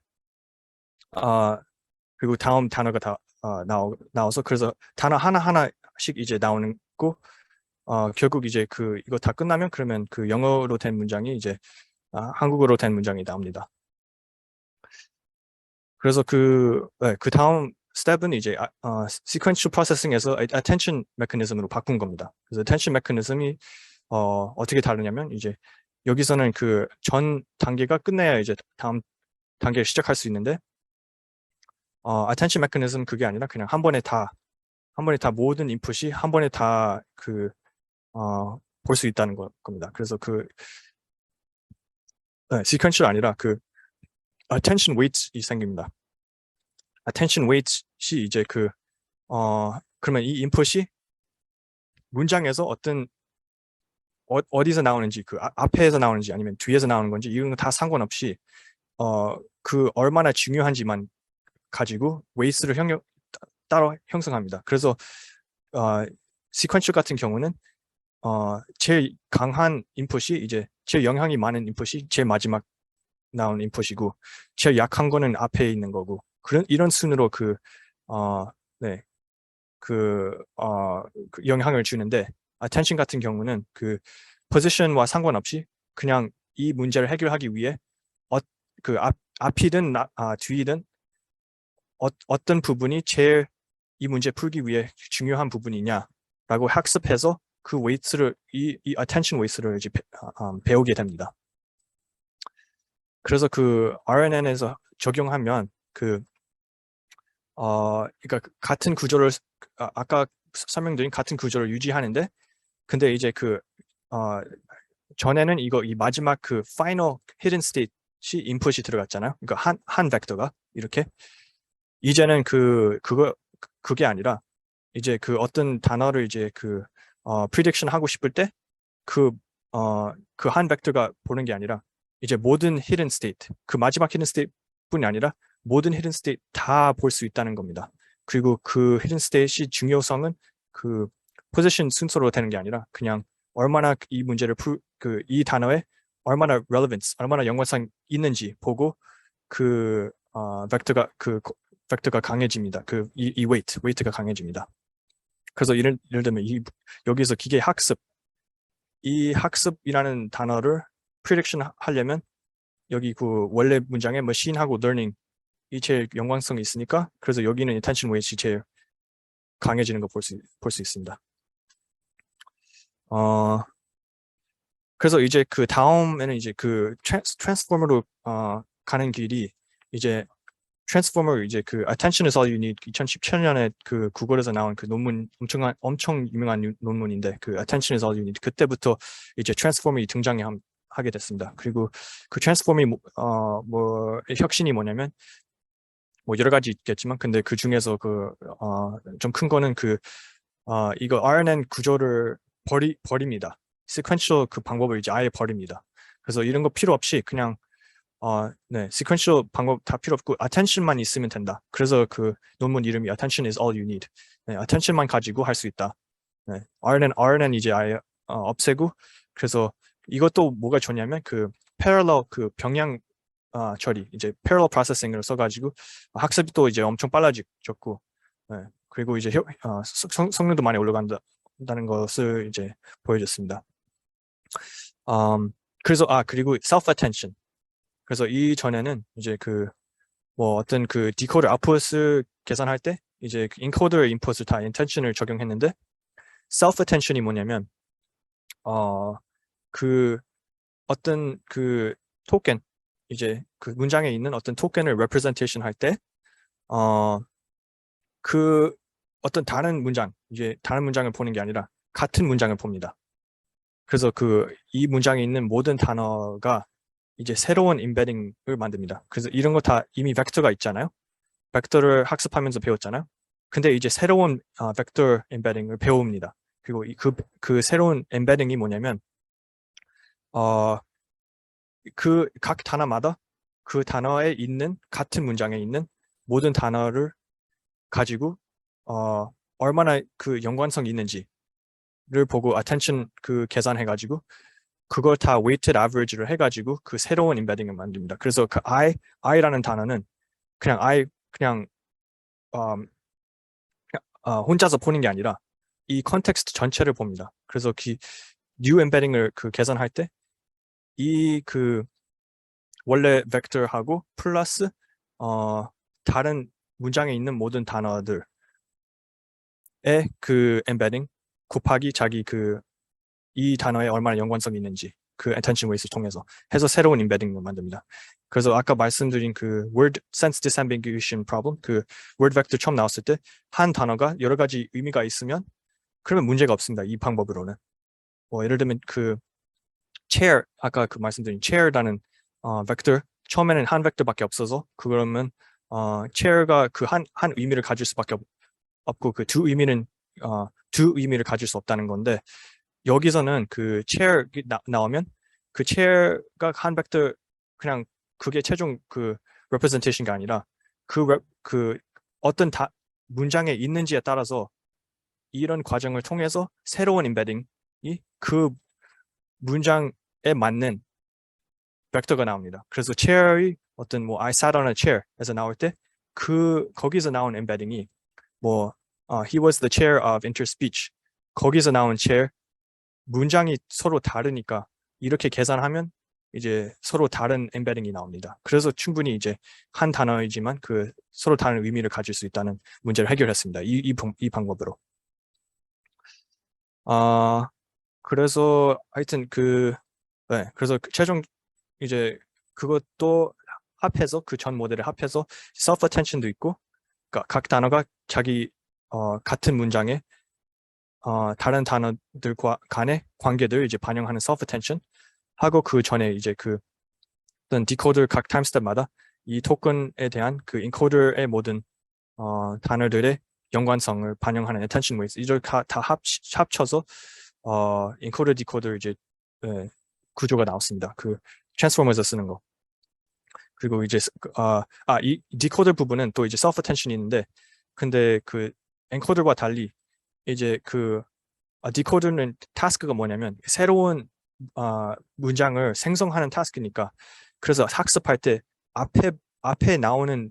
그리고 다음 단어가 다 나와서 그래서 단어 하나씩 이제 나오는 거 결국 이제 이거 다 끝나면 그러면 그 영어로 된 문장이 이제 한국어로 된 문장이 나옵니다. 그래서 그 다음 스텝은 이제 sequential processing에서 attention mechanism으로 바꾼 겁니다. 그래서 attention mechanism이 어떻게 다르냐면 이제 여기서는 그 전 단계가 끝내야 이제 다음 단계를 시작할 수 있는데 attention mechanism 그게 아니라 그냥 한 번에 다 모든 인풋이 한 번에 다 볼 수 있다는 겁니다. 그래서 sequential 아니라 attention waits이 생깁니다. attention waits이 이제 그러면 이 인풋이 문장에서 어디서 나오는지 앞에서 나오는지 아니면 뒤에서 나오는 건지 이런 거 다 상관없이 얼마나 중요한지만 가지고 웨이스를 따로 형성합니다. 그래서 시퀀셜 같은 경우는 제일 강한 인풋이 이제 제일 영향이 많은 인풋이 제일 마지막 나온 인풋이고 제일 약한 거는 앞에 있는 거고 이런 순으로 영향을 주는데 attention 같은 경우는 포지션과 상관없이 그냥 이 문제를 해결하기 위해 앞이든 뒤이든 어떤 부분이 제일 이 문제 풀기 위해 중요한 부분이냐라고 학습해서 그 웨이트를 이 attention 웨이트를 이제 배우게 됩니다. 그래서 RNN에서 적용하면 그러니까 같은 구조를 아까 설명드린 같은 구조를 유지하는데 근데 이제 전에는 이 마지막 그 final hidden state이 인풋이 들어갔잖아요. 그러니까 한 벡터가 이렇게. 이제는 그게 아니라 이제 그 어떤 단어를 이제 prediction 하고 싶을 때 그 한 벡터가 보는 게 아니라 이제 모든 hidden state, 그 마지막 hidden state 뿐이 아니라 모든 hidden state 다 볼 수 있다는 겁니다. 그리고 그 hidden state이 중요성은 그 position 순서로 되는 게 아니라 그냥 얼마나 이 문제를 이 단어에 얼마나 relevance, 얼마나 연관성 있는지 보고 벡터가 강해집니다. 이 weight가 강해집니다. 그래서 예를 들면 여기서 기계 학습, 이 학습이라는 단어를 prediction 하려면 여기 그 원래 문장에 machine하고 learning 이 제일 연관성이 있으니까 그래서 여기는 attention weight이 제일 강해지는 거 볼 수 있습니다. 그래서 이제 그 다음에는 이제 그 트랜스포머로 가는 길이 이제 트랜스포머 이제 그 attention is all you need 2017년에 그 구글에서 나온 그 논문 엄청 유명한 논문인데 그 attention is all you need 그때부터 이제 트랜스포머이 등장하게 됐습니다. 그리고 그 트랜스포머이 혁신이 뭐냐면 뭐 여러 가지 있겠지만 근데 그 중에서 좀 큰 거는 이거 RNN 구조를 버립니다. sequential 그 방법을 이제 아예 버립니다. 그래서 이런 거 필요 없이 그냥 sequential 방법 다 필요 없고 attention만 있으면 된다. 그래서 그 논문 이름이 attention is all you need. attention만 가지고 할 수 있다. RNN 이제 아예 없애고 그래서 이것도 뭐가 좋냐면 그 parallel 그 병량 처리 이제 parallel processing을 써가지고 학습이 또 이제 엄청 빨라졌고 그리고 이제 성능도 많이 올라간다는 것을 이제 보여줬습니다. 그리고 self attention. 그래서 이 전에는 이제 어떤 디코더 아웃풋을 계산할 때 이제 인코더 인풋을 다 intention을 적용했는데 self attention이 뭐냐면 어떤 토ken 이제 그 문장에 있는 어떤 토ken을 representation 할 때 어떤 다른 문장을 보는 게 아니라 같은 문장을 봅니다. 그래서 이 문장에 있는 모든 단어가 이제 새로운 임베딩을 만듭니다. 그래서 이런 거 다 이미 벡터가 있잖아요. 벡터를 학습하면서 배웠잖아요. 근데 이제 새로운 벡터 임베딩을 배웁니다. 그리고 그 새로운 임베딩이 뭐냐면 각 단어마다 그 단어에 있는 같은 문장에 있는 모든 단어를 가지고 얼마나 그 연관성이 있는지를 보고 attention 계산해가지고 그걸 다 weighted average를 해가지고 그 새로운 임베딩을 만듭니다. 그래서 그 I라는 단어는 그냥 혼자서 보는 게 아니라 이 컨텍스트 전체를 봅니다. 그래서 new embedding을 계산할 때 이 원래 벡터하고 플러스 다른 문장에 있는 모든 단어들의 embedding 곱하기 자기 이 단어에 얼마나 연관성이 있는지 attention weights 통해서 해서 새로운 embedding을 만듭니다. 그래서 아까 말씀드린 word sense disambiguation problem word vector 처음 나왔을 때 한 단어가 여러 가지 의미가 있으면 그러면 문제가 없습니다. 이 방법으로는 예를 들면 chair 아까 말씀드린 chair라는 벡터 처음에는 한 벡터밖에 없어서 그러면 chair가 한 의미를 가질 수밖에 없고 두 의미를 가질 수 없다는 건데 여기서는 chair 나오면 chair가 한 벡터 그냥 그게 최종 representation가 아니라 어떤 문장에 있는지에 따라서 이런 과정을 통해서 새로운 embedding이 문장에 맞는 벡터가 나옵니다. 그래서 chair이 어떤 I sat on a chair에서 나올 때 거기서 나온 embedding이 he was the chair of interspeech 거기서 나온 chair 문장이 서로 다르니까 이렇게 계산하면 이제 서로 다른 embedding이 나옵니다. 그래서 충분히 이제 한 단어이지만 서로 다른 의미를 가질 수 있다는 문제를 해결했습니다. 이 방법으로. 그래서 하여튼 그래서 최종 이제 그것도 합해서 전 모델을 합해서 self attention도 있고 그러니까 각 단어가 자기 같은 문장에 다른 단어들과 간의 관계들을 이제 반영하는 self attention 하고 그 전에 이제 그 어떤 디코더 각 타임스텝마다 이 토큰에 대한 그 인코더의 모든 단어들의 연관성을 반영하는 attention weights 이걸 다 합쳐서 인코더 디코더 이제 구조가 나왔습니다. 그 트랜스포머에서 쓰는 거. 그리고 이제 이 디코더 부분은 또 이제 self attention이 있는데, 근데 그 엔코더와 달리 이제 그 디코더는 타스크가 뭐냐면 새로운 문장을 생성하는 타스크니까, 그래서 학습할 때 앞에 나오는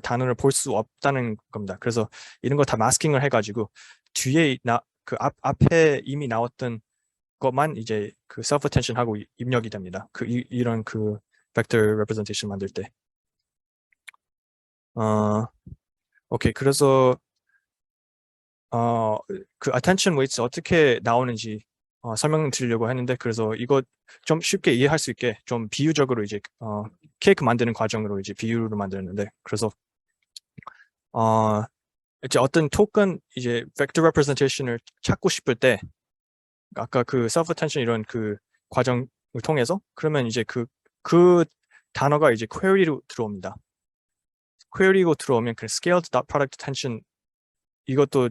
단어를 볼 수 없다는 겁니다. 그래서 이런 거 다 마스킹을 해가지고 뒤에 그 앞에 이미 나왔던 것만 이제 그 self attention 하고 입력이 됩니다. 이런 그 vector representation 만들 때. 오케이. 그래서 그 attention weights 어떻게 나오는지 설명드리려고 했는데, 그래서 이거 좀 쉽게 이해할 수 있게 좀 비유적으로 이제 케이크 만드는 과정으로 이제 비유를 만들었는데, 그래서 이제 어떤 토큰 이제 vector representation을 찾고 싶을 때 아까 그 self attention 이런 그 과정을 통해서, 그러면 이제 그 단어가 이제 query로 들어옵니다. query로 들어오면 그 scaled dot product attention 이것도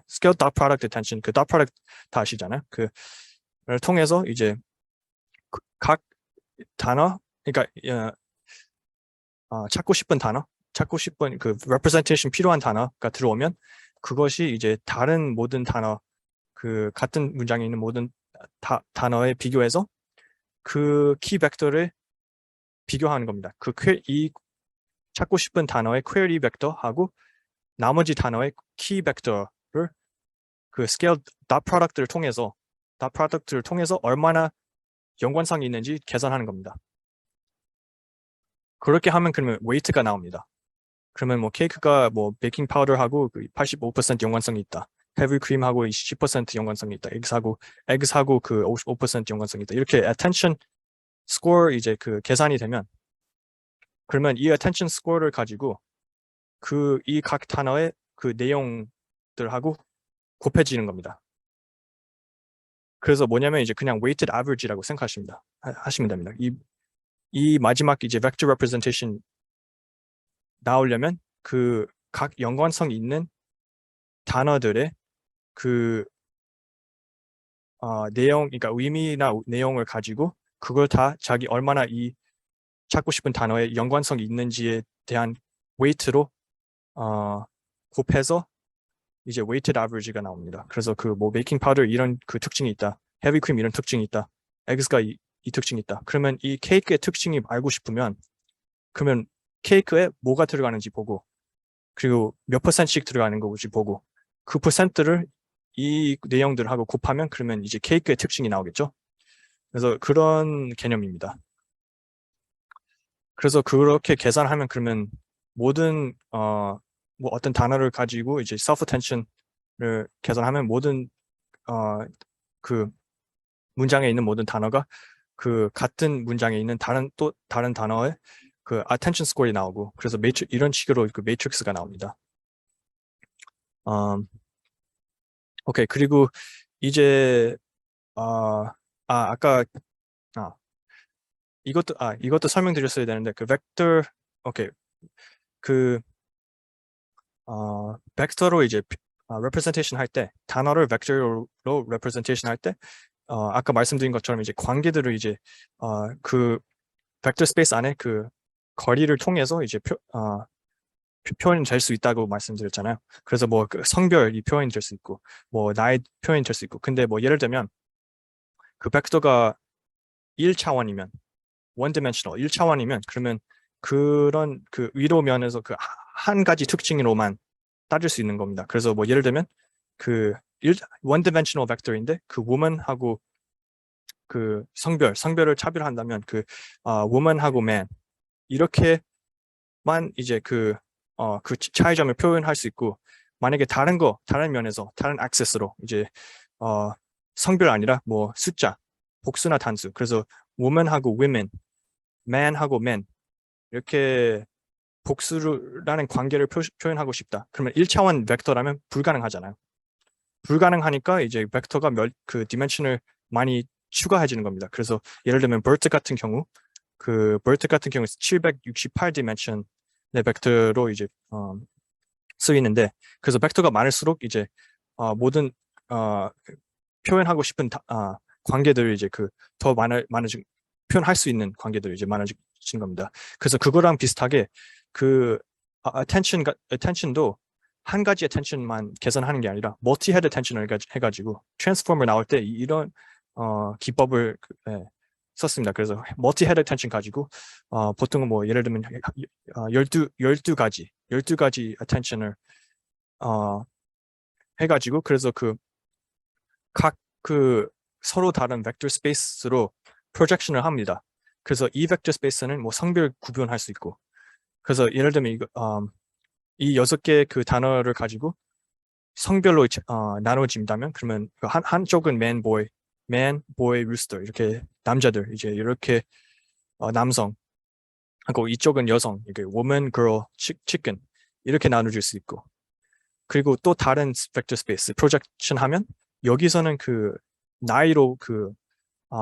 scaled dot product attention 그 dot product 다 아시잖아요. 그를 통해서 이제 각 단어, 그러니까 찾고 싶은 단어, 찾고 싶은 그 representation 필요한 단어가 들어오면 그것이 이제 다른 모든 단어, 그 같은 문장에 있는 모든 단어에 비교해서 그 키 벡터를 비교하는 겁니다. 이 찾고 싶은 단어의 query 벡터하고 나머지 단어의 키 벡터를 그 scale dot product를 통해서 얼마나 연관성이 있는지 계산하는 겁니다. 그렇게 하면 그러면 weight가 나옵니다. 그러면 뭐 케이크가 뭐 베이킹 파우더하고 85% 연관성이 있다. 헤비 크림하고 10% 연관성이 있다. 에그하고 그 55% 연관성이 있다. 이렇게 attention score 이제 그 계산이 되면, 그러면 이 attention score를 가지고 이 각 단어의 그 내용들하고 곱해지는 겁니다. 그래서 뭐냐면 이제 그냥 weighted average라고 하시면 됩니다. 이 마지막 이제 vector representation 나오려면 그 각 연관성 있는 단어들의 그 내용, 그러니까 의미나 내용을 가지고 그걸 다 자기 얼마나 이 찾고 싶은 단어에 연관성이 있는지에 대한 weight로 곱해서 이제 weighted average가 나옵니다. 그래서 그 뭐 베이킹 파우더 이런 그 특징이 있다, 헤비 크림 이런 특징이 있다, 에그스가 이 특징이 있다. 그러면 이 케이크의 특징이 알고 싶으면, 그러면 케이크에 뭐가 들어가는지 보고, 그리고 몇 %씩 들어가는 건지 보고, 그 %를 이 내용들하고 곱하면 그러면 이제 케이크의 특징이 나오겠죠. 그래서 그런 개념입니다. 그래서 그렇게 계산하면 그러면 모든 뭐 어떤 단어를 가지고 이제 self attention을 계산하면 모든 그 문장에 있는 모든 단어가 그 같은 문장에 있는 다른 단어의 그 attention score이 나오고, 그래서 이런 식으로 그 매트릭스가 나옵니다. 오케이. 그리고 이제 아까 이것도 설명드렸어야 되는데, 그 벡터, 오케이, 그 벡터로 이제 representation 할 때, 단어를 벡터로 representation 할 때 아까 말씀드린 것처럼 이제 관계들을 이제 그 벡터 스페이스 안에 그 거리를 통해서 이제 표현이 될 수 있다고 말씀드렸잖아요. 그래서 뭐 그 성별이 표현이 될 수 있고, 뭐 나이 표현이 될 수 있고, 근데 뭐 예를 들면 그 벡터가 1차원이면 one dimensional 1차원이면 그러면 그런 그 위로 면에서 그 한 가지 특징으로만 따질 수 있는 겁니다. 그래서 뭐 예를 들면 그 one dimensional 벡터인데 그 woman하고 그 성별을 차별한다면 그 woman하고 man 이렇게만 이제 그 차이점을 표현할 수 있고, 만약에 다른 면에서 다른 액세스로 이제 성별 아니라 뭐 숫자, 복수나 단수, 그래서 woman하고 women, man하고 men 이렇게 복수라는 관계를 표현하고 싶다. 그러면 1차원 벡터라면 불가능하잖아요. 불가능하니까 이제 벡터가 그 디멘션을 많이 추가해주는 겁니다. 그래서 예를 들면 BERT 같은 경우 그 BERT 같은 경우 768 디멘션의 벡터로 이제 쓰이는데 그래서 벡터가 많을수록 이제 모든 표현하고 싶은 관계들을 이제 그 더 많아진 표현할 수 있는 관계들이 이제 많아지는 겁니다. 그래서 그거랑 비슷하게 그 attention도 한 가지 attention만 계산하는 게 아니라 multi-head attention을 해가지고 트랜스포머 나올 때 이런 기법을 썼습니다. 그래서 multi-head attention 가지고 보통은 뭐 예를 들면 12가지 attention을 해가지고 그래서 각 서로 다른 벡터 스페이스로 프로젝션을 합니다. 그래서 이 벡터 스페이스는 뭐 성별 구분할 수 있고 그래서 예를 들면 이 6개 그 단어를 가지고 성별로 나눠진다면 그러면 한쪽은 man, boy, rooster 이렇게 남자들 이제 이렇게 남성 하고 이쪽은 여성 이게 woman, girl, chicken 이렇게 나눠질 수 있고 그리고 또 다른 벡터 스페이스 프로젝션 하면 여기서는 그 나이로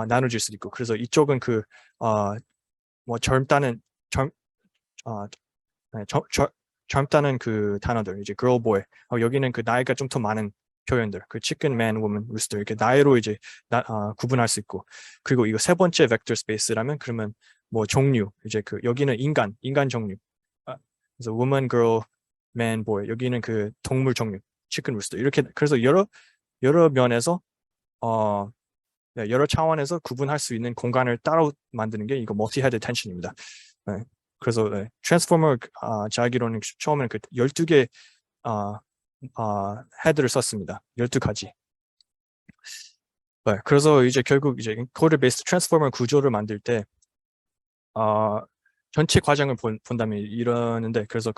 나눠질 수도 있고 그래서 이쪽은 뭐 젊다는 젊다는 그 단어들 이제 girl, boy 여기는 그 나이가 좀 더 많은 표현들 그 chicken, man, woman, rooster 이렇게 나이로 이제 구분할 수 있고 그리고 이거 세 번째 벡터 스페이스라면 그러면 뭐 종류 이제 여기는 인간 종류 그래서 woman, girl, man, boy 여기는 그 동물 종류 chicken, rooster 이렇게 그래서 여러 면에서 여러 차원에서 구분할 수 있는 공간을 따로 만드는 게 이거 멀티-헤드 텐션입니다. 네. 그래서 트랜스포머 제 알기로는 처음에는 그 12개 헤드를 썼습니다. 12가지. 네. 그래서 이제 결국 이제 코드 베이스 트랜스포머 구조를 만들 때 전체 과정을 본다면 이러는데 그래서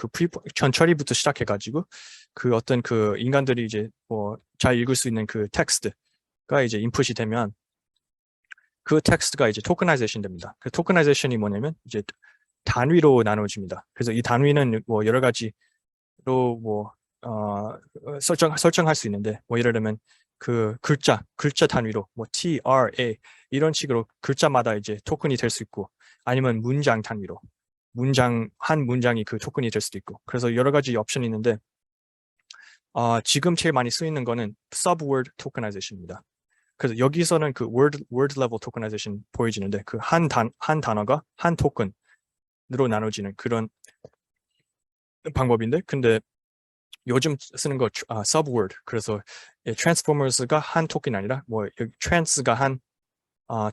전처리부터 시작해가지고 그 어떤 그 인간들이 이제 뭐 잘 읽을 수 있는 그 텍스트가 이제 인풋이 되면 그 텍스트가 이제 토커나이제이션 됩니다. 그 토커나이제이션이 뭐냐면 이제 단위로 나눠집니다. 그래서 이 단위는 뭐 여러 가지로 뭐 설정할 수 있는데 뭐 예를 들면 그 글자 단위로 뭐 T, R, A 이런 식으로 글자마다 이제 토큰이 될 수 있고 아니면 문장 단위로 한 문장이 그 토큰이 될 수도 있고 그래서 여러 가지 옵션이 있는데 지금 제일 많이 쓰이는 거는 subword tokenization입니다. 그래서 여기서는 그 word level tokenization 보여지는데 그 한 단어가 한 토큰으로 나눠지는 그런 방법인데 근데 요즘 쓰는 거 subword 그래서 transformers가 한 토큰이 아니라 뭐 여기 trans가 한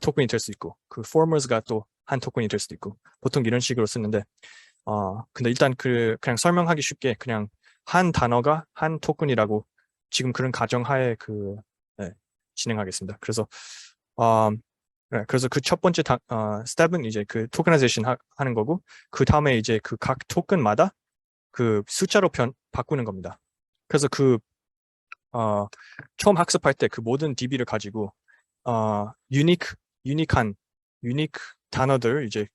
토큰이 될 수 있고 그 formers가 또 한 토큰이 될 수도 있고 보통 이런 식으로 쓰는데 근데 일단 그냥 설명하기 쉽게 그냥 한 단어가 한 토큰이라고 지금 그런 가정하에 진행하겠습니다. 그래서 그래서 그 첫 번째 스텝은 이제 그 토커나이제이션 하는 거고 그 다음에 이제 그 각 토큰마다 그 숫자로 바꾸는 겁니다. 그래서 처음 학습할 때 그 모든 DB를 가지고 유니크 단어들 이제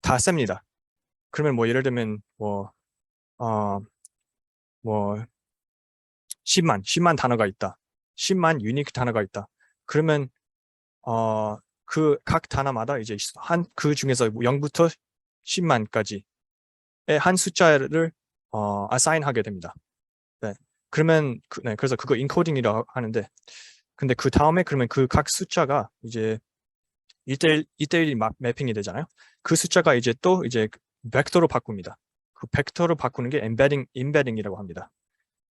다 셉니다. 그러면 뭐 예를 들면 뭐 10만 단어가 있다. 10만 유니크 단어가 있다. 그러면 그 각 단어마다 이제 그 중에서 0부터 10만까지의 한 숫자를 assign하게 됩니다. 네. 그러면 그래서 그거 인코딩이라고 하는데 근데 그 다음에 그러면 그 각 숫자가 이제 1대1 매핑이 되잖아요. 그 숫자가 이제 또 이제 벡터로 바꿉니다. 그 벡터로 바꾸는 게 embedding이라고 합니다.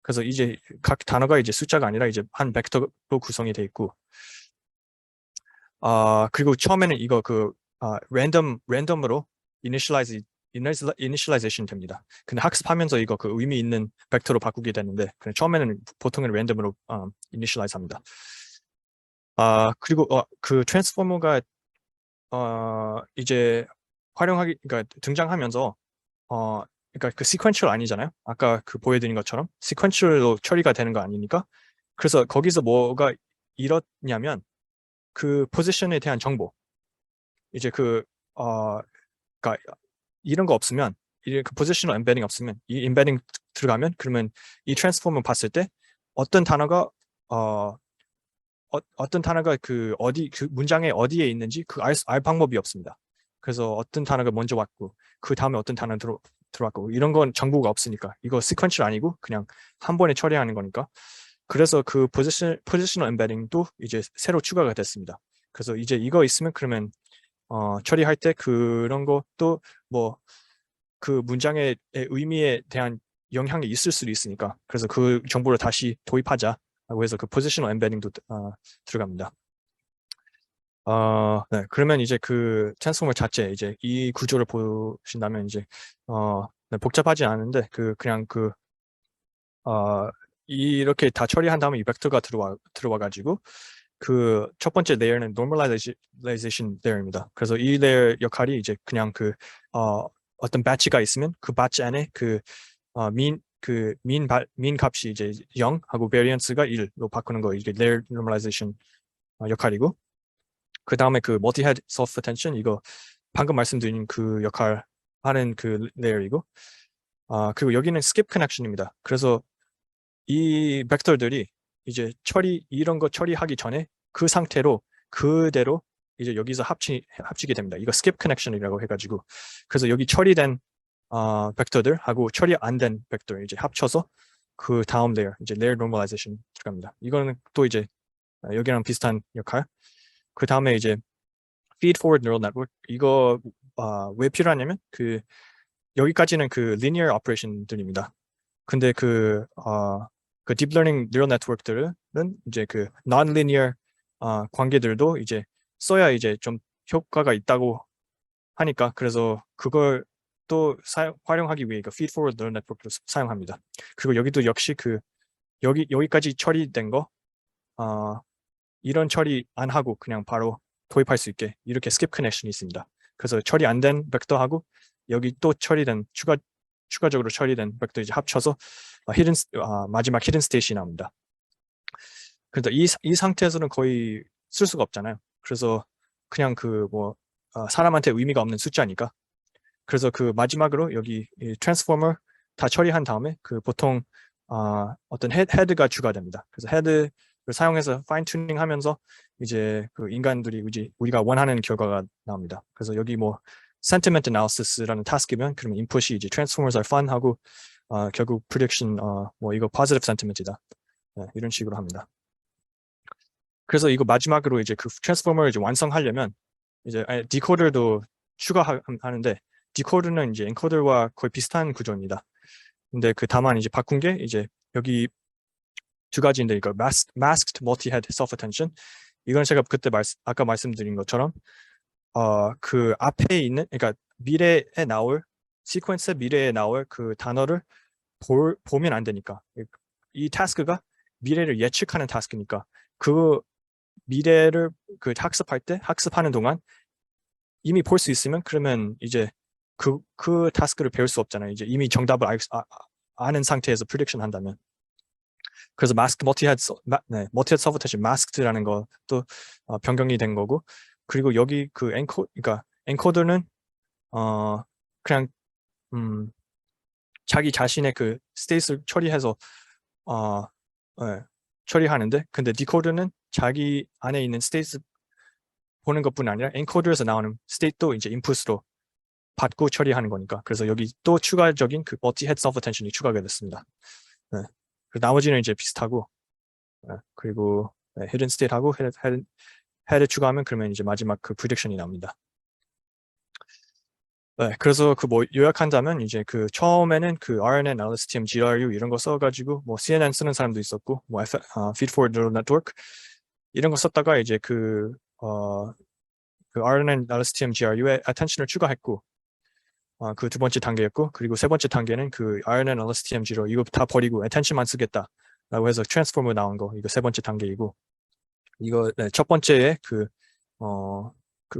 그래서 이제 각 단어가 이제 숫자가 아니라 이제 한 벡터로 구성이 돼 있고 그리고 처음에는 이거 랜덤으로 이니셜라이제이션 됩니다. 근데 학습하면서 이거 그 의미 있는 벡터로 바꾸게 되는데 처음에는 보통은 랜덤으로 이니셜라이즈 합니다. 그리고 그 트랜스포머가 이제 그러니까 등장하면서 그러니까 그 시퀀셜 아니잖아요. 아까 그 보여드린 것처럼 시퀀셜로 처리가 되는 거 아니니까. 그래서 거기서 뭐가 이렇냐면 그 포지션에 대한 정보 이제 그러니까 이런 거 없으면 그 포지셔널 엠베딩 없으면 이 엠베딩 들어가면 그러면 이 트랜스포머 봤을 때 어떤 단어가 어떤 단어가 그 문장의 어디에 있는지 알 방법이 없습니다. 그래서 어떤 단어가 먼저 왔고 그 다음에 어떤 단어 들어왔고 이런 건 정보가 없으니까 이거 시퀀셜 아니고 그냥 한 번에 처리하는 거니까. 그래서 그 포지셔널 엠베딩도 이제 새로 추가가 됐습니다. 그래서 이제 이거 있으면 그러면 처리할 때 그런 것도 뭐 그 문장의 의미에 대한 영향이 있을 수도 있으니까 그래서 그 정보를 다시 도입하자라고 해서 그 포지셔널 엠베딩도 들어갑니다. 네, 그러면 이제 그 트랜스포머 자체 이제 이 구조를 보신다면 이제 네, 복잡하지 않은데 그냥 이렇게 다 처리한 다음에 이 벡터가 들어와 가지고 그 첫 번째 레이어는 normalization layer입니다. 그래서 이 레이어 역할이 이제 그냥 어떤 배치가 있으면 그 배치 안에 mean 값이 이제 0하고 variance가 1로 바꾸는 거 이게 layer normalization 역할이고 그 다음에 그 multi-head self-attention 이거 방금 말씀드린 그 역할 하는 그 레이어이고 그리고 여기는 skip connection입니다. 그래서 이 벡터들이 이제 이런 거 처리하기 전에 그 상태로 그대로 이제 여기서 합치게 됩니다. 이거 skip connection이라고 해가지고 그래서 여기 처리된 벡터들하고 처리 안 된 벡터 이제 합쳐서 그 다음 레이어 이제 layer normalization 들어갑니다. 이거는 또 이제 여기랑 비슷한 역할. 그 다음에 이제 feed forward neural network 이거 왜 필요하냐면 여기까지는 그 linear operation들입니다. 근데 그 deep learning neural network들은 이제 그 non-linear 관계들도 이제 써야 이제 좀 효과가 있다고 하니까 그래서 그걸 또 활용하기 위해 그 feed forward neural network를 사용합니다. 그리고 여기도 역시 여기까지 처리된 거 이런 처리 안 하고 그냥 바로 도입할 수 있게 이렇게 skip connection이 있습니다. 그래서 처리 안 된 벡터하고 여기 또 처리된 추가적으로 처리된 벡터 이제 합쳐서 마지막 히든 스테이트이 나옵니다. 그래서 이 상태에서는 거의 쓸 수가 없잖아요. 그래서 그냥 사람한테 의미가 없는 숫자니까. 그래서 그 마지막으로 여기 트랜스포머 다 처리한 다음에 보통 어떤 헤드가 추가됩니다. 그래서 헤드를 사용해서 파인 튜닝 하면서 이제 그 인간들이 우리가 원하는 결과가 나옵니다. 그래서 여기 sentiment analysis라는 타스크면 그러면 인풋이 이제 transformers are fun 하고 결국 prediction 이거 positive sentiment이다. 네, 이런 식으로 합니다. 그래서 이거 마지막으로 이제 그 트랜스포머를 이제 완성하려면 이제 디코더도 추가하는데 디코더는 이제 엔코더와 거의 비슷한 구조입니다. 근데 다만 이제 바꾼 게 이제 여기 두 가지인데 이거 masked multi-head self-attention 이건 제가 그때 아까 말씀드린 것처럼 그 앞에 있는 그러니까 시퀀스의 미래에 나올 그 단어를 보면 안 되니까 이 타스크가 미래를 예측하는 타스크니까 그 미래를 학습할 때 학습하는 동안 이미 볼 수 있으면 그러면 이제 그 타스크를 배울 수 없잖아요. 이제 이미 정답을 아는 상태에서 프리딕션 한다면. 그래서 multi-head self-attention masked라는 것도 변경이 된 거고 그리고 여기 그러니까 엔코더는 그냥 자기 자신의 그 스테이트를 처리해서 처리하는데 근데 디코더는 자기 안에 있는 스테이트 보는 것뿐 아니라 엔코더에서 나오는 스테이트도 이제 인풋으로 받고 처리하는 거니까 그래서 여기 또 추가적인 그 multi-head self-attention이 추가가 됐습니다. 네. 나머지는 이제 비슷하고 그리고 hidden state하고 head 추가하면 그러면 이제 마지막 그 prediction이 나옵니다. 네, 그래서 요약한다면 이제 처음에는 RNN, LSTM, GRU 이런 거 써가지고 CNN 쓰는 사람도 있었고 feed forward neural network 이런 거 썼다가 이제 RNN, LSTM, GRU에 attention을 추가했고 그 두 번째 단계였고 그리고 세 번째 단계는 RNN, LSTM, GRU 이거 다 버리고 attention만 쓰겠다라고 해서 트랜스포머 나온 거 이거 세 번째 단계이고 이거 첫 번째의 그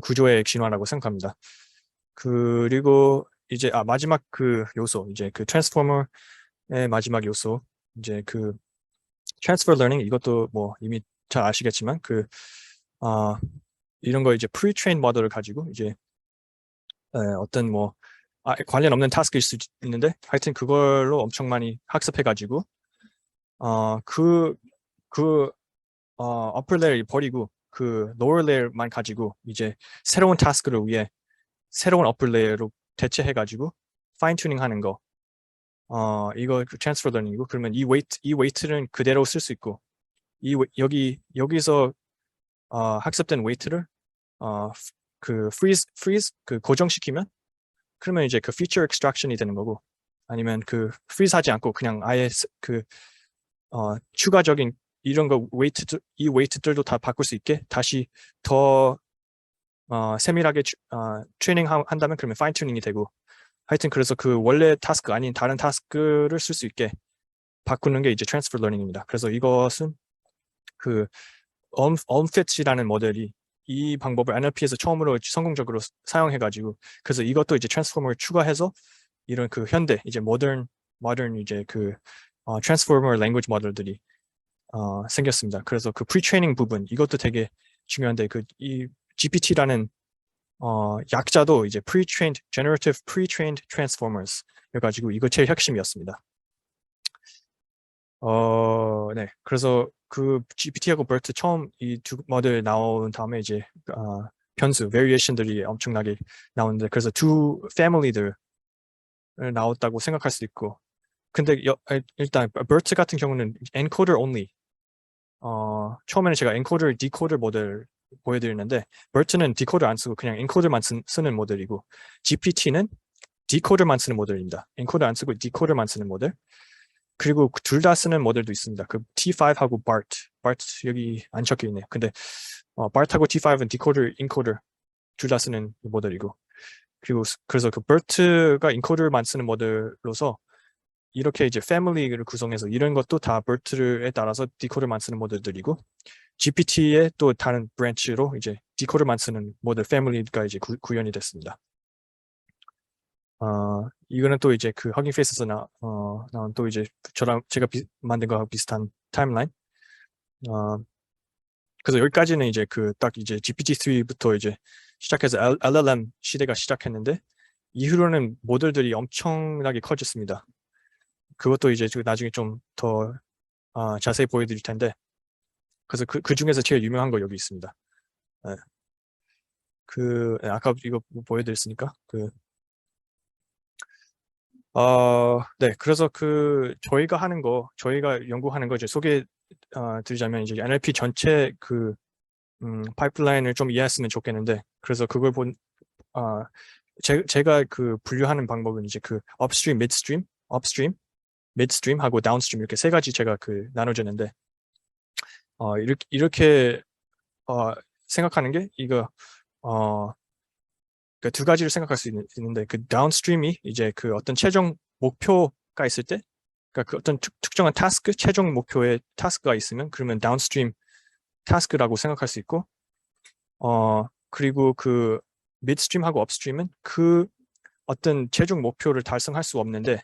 구조의 액신화라고 생각합니다. 그리고 이제 마지막 요소 이제 트랜스포머의 마지막 요소 이제 트랜스퍼 러닝 이것도 이미 잘 아시겠지만 이런 거 이제 프리트레인 모델을 가지고 이제 어떤 관련 없는 타스크일 수 있는데 하여튼 그걸로 엄청 많이 학습해 가지고 upper layer 버리고 그 lower layer만 가지고 이제 새로운 타스크를 위해 새로운 upper layer로 대체해가지고 fine tuning 하는 거. 이거 transfer learning이고, 그러면 이 웨이트는 그대로 쓸 수 있고, 여기서 학습된 웨이트를 그 freeze 그 고정시키면, 그러면 이제 그 feature extraction이 되는 거고, 아니면 그 freeze 하지 않고 그냥 아예 그 추가적인 이런 거 이 웨이트들도 다 바꿀 수 있게 다시 더 세밀하게 트레이닝 한다면 그러면 파인 튜닝이 되고, 하여튼 그래서 그 원래 타스크 아닌 다른 타스크를 쓸 수 있게 바꾸는 게 이제 트랜스퍼 러닝입니다. 그래서 이것은 그 unfit이라는 모델이 이 방법을 NLP에서 처음으로 성공적으로 사용해가지고, 그래서 이것도 이제 트랜스포머를 추가해서 이런 그 현대 이제 모던 이제 그 트랜스포머 랭귀지 모델들이 생겼습니다. 그래서 그 프리트레이닝 부분 이것도 되게 중요한데, 그 이 GPT라는 약자도 이제 generative pre-trained transformers 여가지고 이거 제일 핵심이었습니다. 네, 그래서 그 GPT하고 BERT 처음 이 두 모델 나온 다음에 이제 변수 variation들이 엄청나게 나오는데, 그래서 두 패밀리들 나왔다고 생각할 수 있고, 근데 일단 BERT 같은 경우는 encoder only. 처음에는 제가 엔코더, 디코더 모델 보여드리는데, BERT는 디코더 안 쓰고 그냥 엔코더만 쓰는 모델이고, GPT는 디코더만 쓰는 모델입니다. 엔코더 안 쓰고 디코더만 쓰는 모델. 그리고 둘 다 쓰는 모델도 있습니다. 그 T5하고 BART 여기 안 적혀 있네요. 근데 BART하고 T5은 디코더, 인코더 둘 다 쓰는 모델이고, 그리고 그래서 그 BERT가 인코더만 쓰는 모델로서 이렇게 이제 패밀리를 구성해서 이런 것도 다 BERT에 따라서 디코더만 쓰는 모델들이고, GPT의 또 다른 브랜치로 이제 디코더만 쓰는 모델 패밀리가 이제 구현이 됐습니다. 이거는 또 이제 그 허깅 페이스에서 나온 또 이제 제가 만든 거하고 비슷한 타임라인. 그래서 여기까지는 이제 그 딱 이제 GPT-3부터 이제 시작해서 LLM 시대가 시작했는데, 이후로는 모델들이 엄청나게 커졌습니다. 그것도 이제 나중에 좀 더 자세히 보여드릴 텐데, 그래서 그 중에서 제일 유명한 거 여기 있습니다. 네. 아까 이거 보여드렸으니까 네, 그래서 저희가 연구하는 거 이제 소개 드리자면, 이제 NLP 전체 파이프라인을 좀 이해했으면 좋겠는데, 그래서 그걸 제가 그 분류하는 방법은 이제 그 upstream, midstream 하고 downstream 이렇게 세 가지 제가 나눠주는데, 이렇게 생각하는 게 이거 그 두 가지를 생각할 수 있는데, 그 downstream이 이제 그 어떤 최종 목표가 있을 때, 그러니까 그 어떤 특정한 타스크, 최종 목표의 타스크가 있으면 그러면 downstream 타스크라고 생각할 수 있고, 그리고 그 midstream하고 upstream은 그 어떤 최종 목표를 달성할 수 없는데,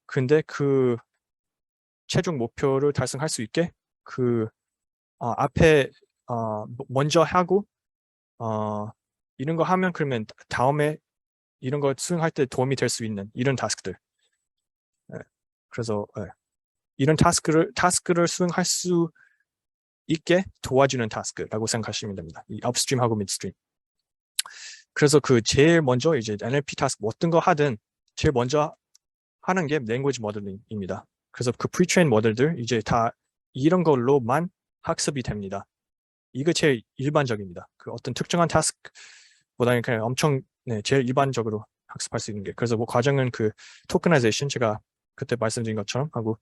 근데 그 최종 목표를 달성할 수 있게 앞에 먼저 하고 이런 거 하면 그러면 다음에 이런 거 수행할 때 도움이 될 수 있는 이런 타스크들. 네. 그래서 이런 타스크를 수행할 수 있게 도와주는 타스크라고 생각하시면 됩니다. 이 upstream하고 midstream. 그래서 제일 먼저 이제 NLP 타스크 어떤 거 하든 제일 먼저 하는 게 language modeling입니다. 그래서 그 pre-trained 모델들 이제 다 이런 걸로만 학습이 됩니다. 이거 제일 일반적입니다. 그 어떤 특정한 타스크보다는 그냥 제일 일반적으로 학습할 수 있는 게. 그래서 뭐 과정은 그 tokenization 제가 그때 말씀드린 것처럼 하고,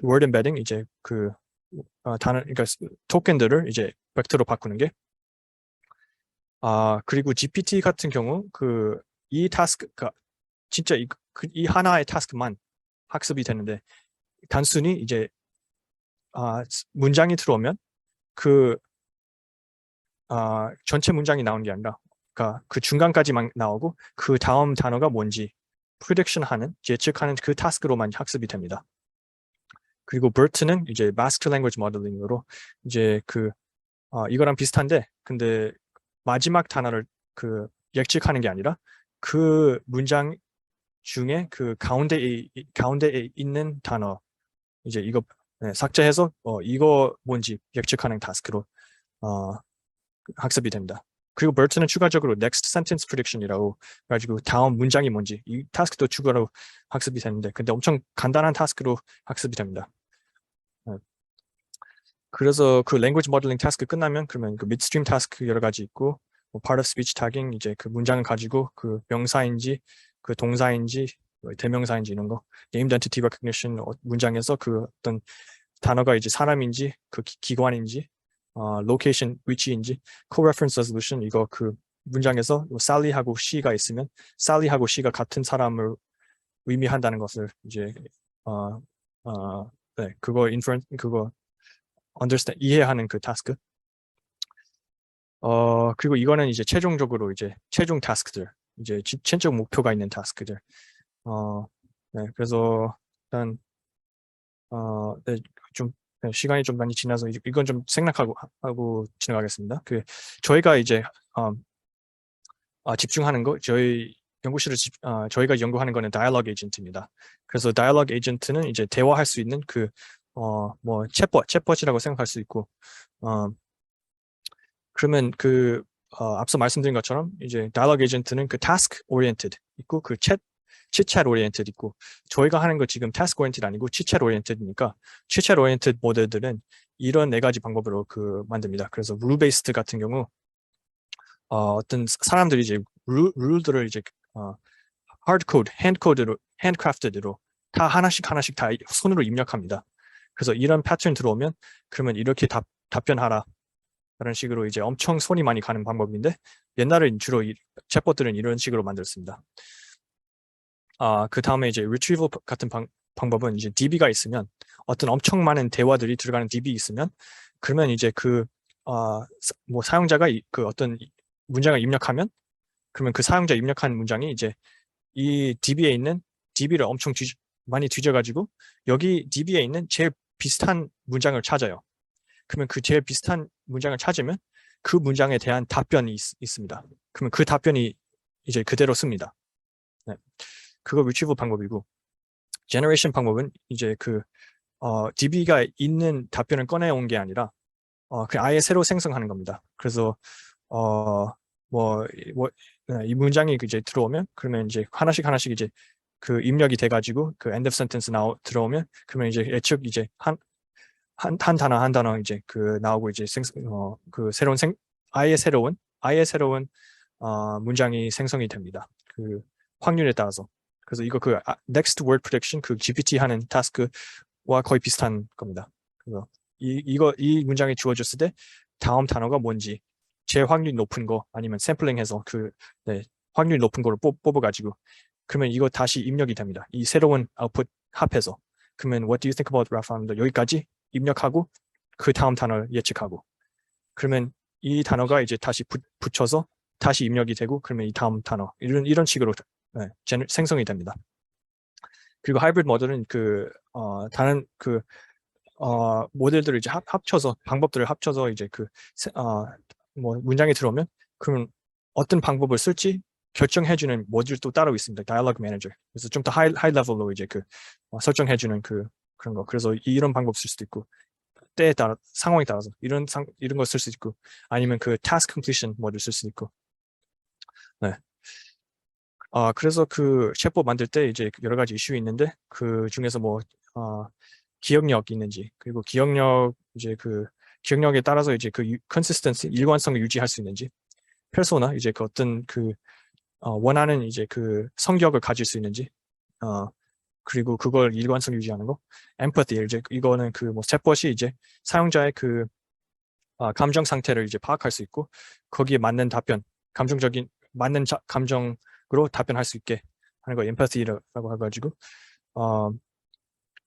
word embedding 이제 그러니까 토큰들을 이제 벡터로 바꾸는 게. 그리고 GPT 같은 경우 이 타스크가 진짜 이 하나의 타스크만 학습이 되는데, 단순히 이제 문장이 들어오면 전체 문장이 나오는 게 아니라 그러니까 그 중간까지만 나오고 그 다음 단어가 뭔지 프리딕션 예측하는 그 타스크로만 학습이 됩니다. 그리고 BERT는 이제 Master Language Modeling으로 이제 이거랑 비슷한데, 근데 마지막 단어를 예측하는 게 아니라 그 문장 중에 그 가운데에 있는 단어, 이제 이거 네, 삭제해서 이거 뭔지 예측하는 타스크로 학습이 됩니다. 그리고 버튼은 추가적으로 next sentence prediction이라고 가지고 다음 문장이 뭔지 이 타스크도 추가로 학습이 되는데 근데 엄청 간단한 타스크로 학습이 됩니다. 네. 그래서 그 language modeling 타스크 끝나면 그러면 그 midstream 타스크 여러 가지 있고 뭐 part of speech tagging 이제 그 문장을 가지고 그 명사인지 그 동사인지 대명사인지 이런 거 named entity recognition 문장에서 그 어떤 단어가 이제 사람인지 그 기관인지 location 위치인지 co-reference resolution 이거 그 문장에서 Sally하고 she가 있으면 Sally하고 she가 같은 사람을 의미한다는 것을 이제 네, 그거 inference 그거 understand 이해하는 그 타스크. 그리고 이거는 이제 최종적으로 이제 최종 타스크들 이제 최종 목표가 있는 타스크들. 네, 그래서 일단 네, 좀 네, 시간이 좀 많이 지나서 이건 좀 생략하고 지나가겠습니다. 그 저희가 이제 집중하는 거 저희 연구실을 저희가 연구하는 거는 다이얼로그 에이전트입니다. 그래서 다이얼로그 에이전트는 이제 대화할 수 있는 그 뭐 챗봇이라고 생각할 수 있고 그러면 그 앞서 말씀드린 것처럼 이제 다이얼로그 에이전트는 그 task oriented 있고 그 chit-chat oriented 있고 저희가 하는 거 지금 task oriented 아니고 chit-chat oriented니까 chit-chat oriented 모델들은 이런 네 가지 방법으로 그 만듭니다. 그래서 rule based 같은 경우 어떤 사람들이 이제 룰들을 이제 hard code, hand code로, handcrafted로 다 하나씩 다 손으로 입력합니다. 그래서 이런 패턴 들어오면 그러면 이렇게 답변하라. 라는 식으로 이제 엄청 손이 많이 가는 방법인데 옛날에 주로 챗봇들은 이런 식으로 만들었습니다. 그 다음에 이제 retrieval 같은 방법은 이제 DB가 있으면 어떤 엄청 많은 대화들이 들어가는 DB 있으면 그러면 이제 그 뭐 사용자가 그 어떤 문장을 입력하면 그러면 그 사용자 입력한 문장이 이제 이 DB에 있는 DB를 엄청 많이 뒤져가지고 여기 DB에 있는 제일 비슷한 문장을 찾아요. 그러면 그 제일 비슷한 문장을 찾으면 그 문장에 대한 답변이 있습니다. 그러면 그 답변이 이제 그대로 씁니다. 네. 그거 retrieval 방법이고 generation 방법은 이제 그 DB가 있는 답변을 꺼내온 게 아니라 그 아예 새로 생성하는 겁니다. 그래서 이 문장이 이제 들어오면 그러면 이제 하나씩 이제 그 입력이 돼가지고 그 end of sentence 들어오면 그러면 이제 예측 이제 한 단어 이제 그 나오고 이제 그 새로운 아예 새로운 문장이 생성이 됩니다. 그 확률에 따라서. 그래서 이거 그 next word prediction 그 GPT 하는 타스크와 거의 비슷한 겁니다. 그래서 이 문장이 주어졌을 때 다음 단어가 뭔지 제일 확률이 높은 거 아니면 샘플링해서 그 확률이 높은 거를 뽑아가지고 그러면 이거 다시 입력이 됩니다. 이 새로운 아웃풋 합해서 그러면 what do you think about Ralph? 여기까지 입력하고 그 다음 단어를 예측하고 그러면 이 단어가 이제 다시 붙여서 다시 입력이 되고 그러면 이 다음 단어 이런 식으로 생성이 됩니다. 그리고 하이브리드 모델은 그 다른 그 모델들을 이제 합쳐서 방법들을 합쳐서 이제 그 뭐 문장이 들어오면 그러면 어떤 방법을 쓸지 결정해주는 모듈도 따로 있습니다. 다이얼로그 매니저. 그래서 좀 더 하이 레벨로 이제 그 설정해주는 그런 거. 그래서 이런 방법 쓸 수도 있고 때에 따라 상황에 따라서 이런 거 쓸 수 있고 아니면 그 task completion 모듈 쓸 수 있고. 네. 그래서 그 챗봇 만들 때 이제 여러 가지 이슈 있는데 그 중에서 뭐 기억력 있는지 그리고 이제 그 기억력에 따라서 이제 그 consistency 일관성을 유지할 수 있는지 페르소나 이제 그 어떤 그 원하는 이제 그 성격을 가질 수 있는지 그리고 그걸 일관성 유지하는 거 empathy 이제 이거는 그 뭐 챗봇이 이제 사용자의 그 감정 상태를 이제 파악할 수 있고 거기에 맞는 답변 감정적인 맞는 감정으로 답변할 수 있게 하는 거 empathy라고 해가지고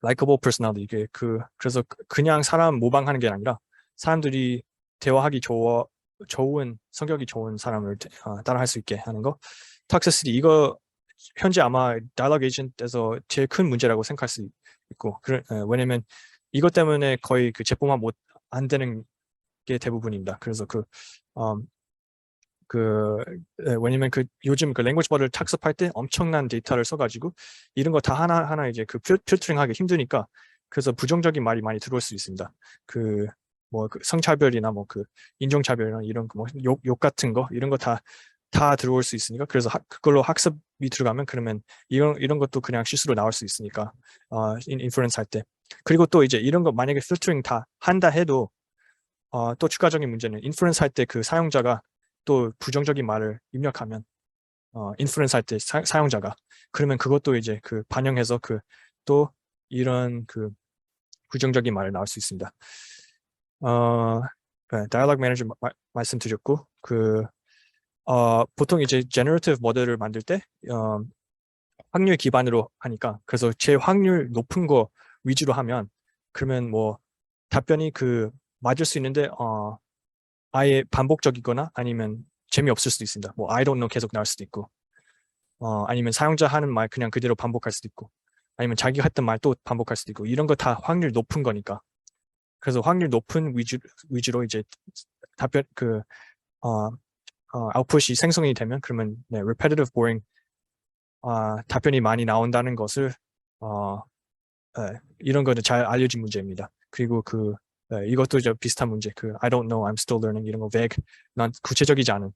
likable personality 이게 그래서 그냥 사람 모방하는 게 아니라 사람들이 대화하기 좋은 성격이 좋은 사람을 따라할 수 있게 하는 거 toxicity 이거 현재 아마 다이얼로그 에이전트에서 제일 큰 문제라고 생각할 수 있고 왜냐면 이것 때문에 거의 그 제품화 안 되는 게 대부분입니다. 그래서 왜냐면 요즘 그 랭귀지 모델을 학습할 때 엄청난 데이터를 써가지고 이런 거 다 하나하나 이제 그 필터링하기 힘드니까 그래서 부정적인 말이 많이 들어올 수 있습니다. 그 성차별이나 뭐 그 인종차별이나 이런 욕 같은 거 이런 거 다 들어올 수 있으니까 그래서 그걸로 학습이 들어가면 그러면 이런 것도 그냥 실수로 나올 수 있으니까 인퍼런스 할 때. 그리고 또 이제 이런 거 만약에 필터링 다 한다 해도 또 추가적인 문제는 인퍼런스 할 때 그 사용자가 또 부정적인 말을 입력하면 인플루언스 할 때 사용자가 그러면 그것도 이제 그 반영해서 그 또 이런 그 부정적인 말을 나올 수 있습니다. 네, 다이얼로그 매니저 말씀드렸고 보통 이제 제너러티브 모델을 만들 때 확률 기반으로 하니까 그래서 제일 확률 높은 거 위주로 하면 그러면 뭐 답변이 그 맞을 수 있는데 아예 반복적이거나 아니면 재미없을 수도 있습니다. 뭐 I don't know 계속 나올 수도 있고 아니면 사용자 하는 말 그냥 그대로 반복할 수도 있고 아니면 자기가 했던 말 또 반복할 수도 있고 이런 거 다 확률 높은 거니까 그래서 확률 높은 위주로 이제 답변 아웃풋이 생성이 되면 그러면 네, repetitive boring 답변이 많이 나온다는 것을 네, 이런 거는 잘 알려진 문제입니다. 그리고 네, 이것도 비슷한 문제 I don't know, I'm still learning 이런 거 vague 난 구체적이지 않은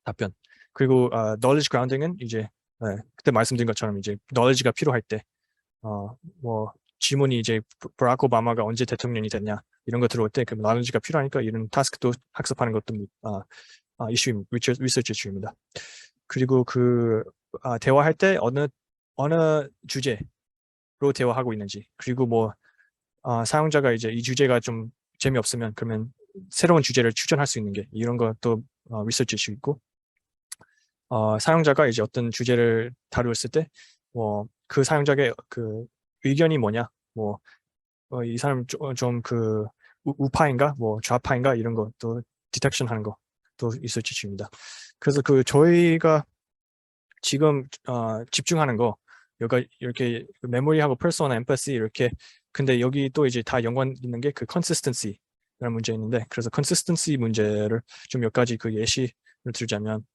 답변. 그리고 knowledge grounding은 이제 네, 그때 말씀드린 것처럼 이제 knowledge가 필요할 때 뭐 질문이 이제 버라크 오바마가 언제 대통령이 됐냐 이런 거 들어올 때 그 knowledge가 필요하니까 이런 타스크도 학습하는 것도 이슈 리서치 이슈입니다. 그리고 대화할 때 어느 주제로 대화하고 있는지 그리고 뭐 사용자가 이제 이 주제가 좀 재미없으면 그러면 새로운 주제를 추천할 수 있는 게 이런 것도 리서치 이슈 있고 사용자가 이제 어떤 주제를 다루었을 때 뭐 그 사용자의 그 의견이 뭐냐 뭐 이 사람 좀 우파인가 뭐 좌파인가 이런 것도 디텍션 하는 것도 리서치 이슈입니다. 그래서 저희가 지금 집중하는 거 여기 이렇게 메모리하고 퍼소나 엠퍼시 이렇게 근데 여기 또 이제 다 연관 있는 게 consistency라는 문제 있는데 그래서 consistency 문제를 좀 몇 가지 예시를 들자면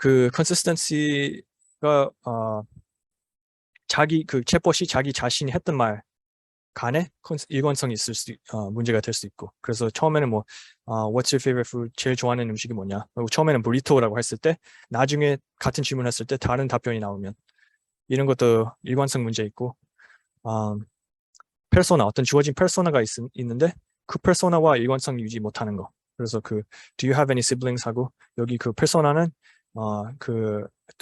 consistency가 자기 챗봇이 자기 자신이 했던 말 간에 일관성이 있을 문제가 될 수 있고 그래서 처음에는 뭐 What's your favorite food? 제일 좋아하는 음식이 뭐냐? 그리고 처음에는 브리토라고 했을 때 나중에 같은 질문했을 때 다른 답변이 나오면 이런 것도 일관성 문제 있고 페르소나 어떤 주어진 페르소나가 있는데 그 페르소나와 일관성 유지 못하는 거 그래서 Do you have any siblings? 하고 여기 페르소나는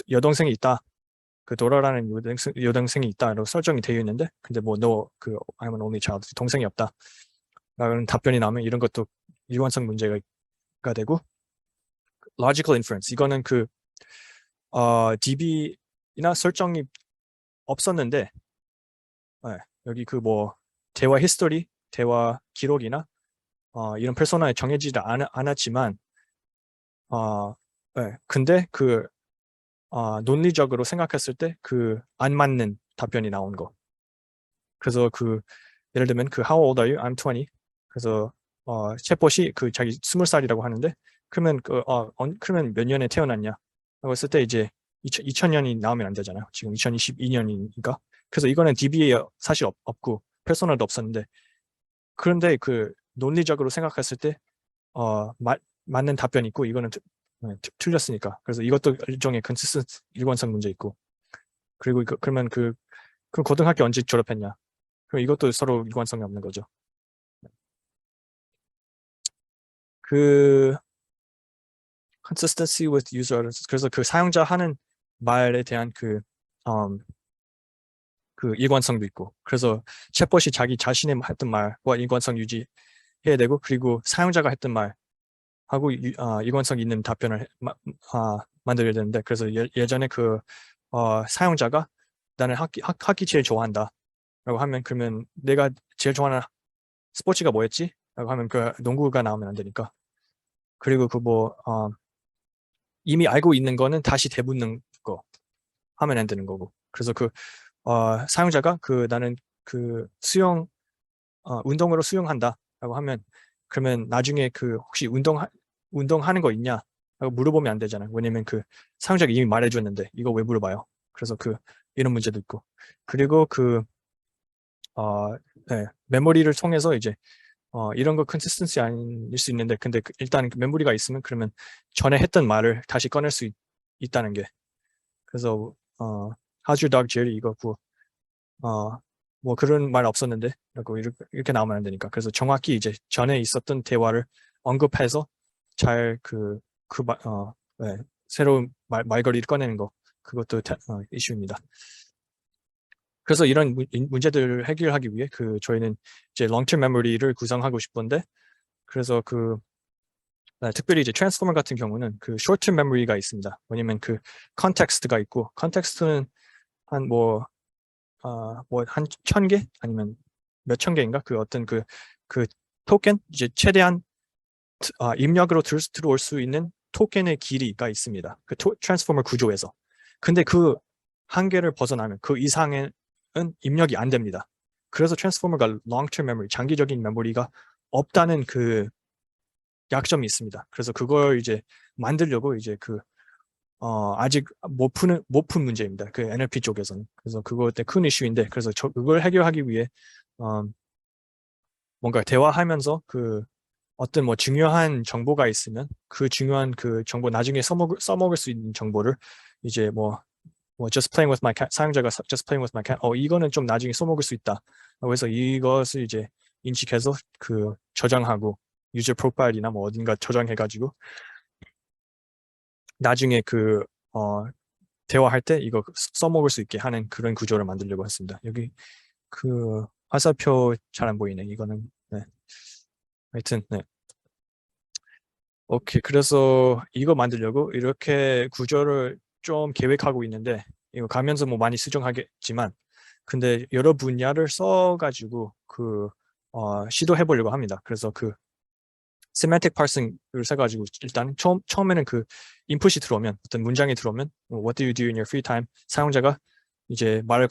여동생이 있다 도라라는 여동생이 있다라고 설정이 되어 있는데 근데 뭐 너 I'm an only child 동생이 없다 라는 답변이 나오면 이런 것도 일관성 문제가 되고 logical inference 이거는 DB나 설정이 없었는데 네, 여기 대화 히스토리 대화 기록이나 이런 페르소나에 정해지지 않았지만 네, 근데 논리적으로 생각했을 때 안 맞는 답변이 나온 거. 그래서 예를 들면 How old are you? I'm 20. 그래서 챗봇이 자기 20살이라고 하는데 그러면 그러면 몇 년에 태어났냐? 라고 했을 때 이제 2000년이 나오면 안 되잖아요. 지금 2022년이니까. 그래서 이거는 DB에 사실 없고 페르소나도 없었는데 그런데 논리적으로 생각했을 때 맞는 답변이 있고 이거는 틀렸으니까. 그래서 이것도 일종의 컨시스턴트 일관성 문제 있고. 그리고 그러면 그럼 고등학교 언제 졸업했냐? 그럼 이것도 서로 일관성이 없는 거죠. consistency with user 그래서 사용자 하는 말에 대한 일관성도 있고. 그래서 챗봇이 자기 자신의 했던 말과 일관성 유지해야 되고 그리고 사용자가 했던 말하고 일관성 있는 답변을 만들어야 되는데 그래서 예전에 사용자가 나는 학기 제일 좋아한다 라고 하면 그러면 내가 제일 좋아하는 스포츠가 뭐였지? 라고 하면 농구가 나오면 안 되니까 그리고 이미 알고 있는 거는 다시 되묻는 거 하면 안 되는 거고 그래서 사용자가 나는 수영 운동으로 수영한다 라고 하면 그러면 나중에 혹시 운동하는 거 있냐? 라고 물어보면 안 되잖아요. 왜냐면 사용자가 이미 말해줬는데 이거 왜 물어봐요? 그래서 이런 문제도 있고 그리고 네, 메모리를 통해서 이제 이런 거 컨시스턴시 아닐 수 있는데, 근데 일단 그 메모리가 있으면 그러면 전에 했던 말을 다시 꺼낼 수 있다는 게. 그래서 how's your dog Jerry 이거고 뭐 그런 말 없었는데 라고 이렇게 나오면 안 되니까. 그래서 정확히 이제 전에 있었던 대화를 언급해서 잘 네, 새로운 말거리를 꺼내는 거, 그것도 이슈입니다. 그래서 이런 문제들을 해결하기 위해 저희는 이제 long-term memory를 구성하고 싶은데, 그래서 특별히 이제 트랜스포머 같은 경우는 그 short-term memory가 있습니다. 왜냐면 그 context가 있고, context는 한 한 1000개 아니면 몇천 개인가 그 어떤 그 토ken, 이제 최대한 입력으로 들어올 수 있는 토ken의 길이가 있습니다. 그 트랜스포머 구조에서. 근데 그 한계를 벗어나면 그 이상은 입력이 안 됩니다. 그래서 트랜스포머가 long-term memory, 장기적인 메모리가 없다는 그 약점이 있습니다. 그래서 그걸 이제 만들려고 이제 아직 못 푼 문제입니다. 그 NLP 쪽에서는. 그래서 그거 때 큰 이슈인데, 그래서 그걸 해결하기 위해 뭔가 대화하면서 어떤 뭐 중요한 정보가 있으면 그 중요한 그 정보 나중에 써먹을 수 있는 정보를 이제 뭐 just playing with my cat, 사용자가 just playing with my cat, 이거는 좀 나중에 써먹을 수 있다. 그래서 이것을 이제 인식해서 저장하고 유저 프로파일이나 뭐 어딘가 저장해가지고 나중에 대화할 때 이거 써먹을 수 있게 하는 그런 구조를 만들려고 했습니다. 여기 화살표 잘 안 보이네. 이거는 네. 하여튼 네. 오케이. 그래서 이거 만들려고 이렇게 구조를 좀 계획하고 있는데, 이거 가면서 뭐 많이 수정하겠지만, 근데 여러 분야를 써가지고 시도해 보려고 합니다. 그래서 semantic parsing을 써가지고 일단 처음에는 인풋이 들어오면, 어떤 문장이 들어오면 what do you do in your free time, 사용자가 이제 말을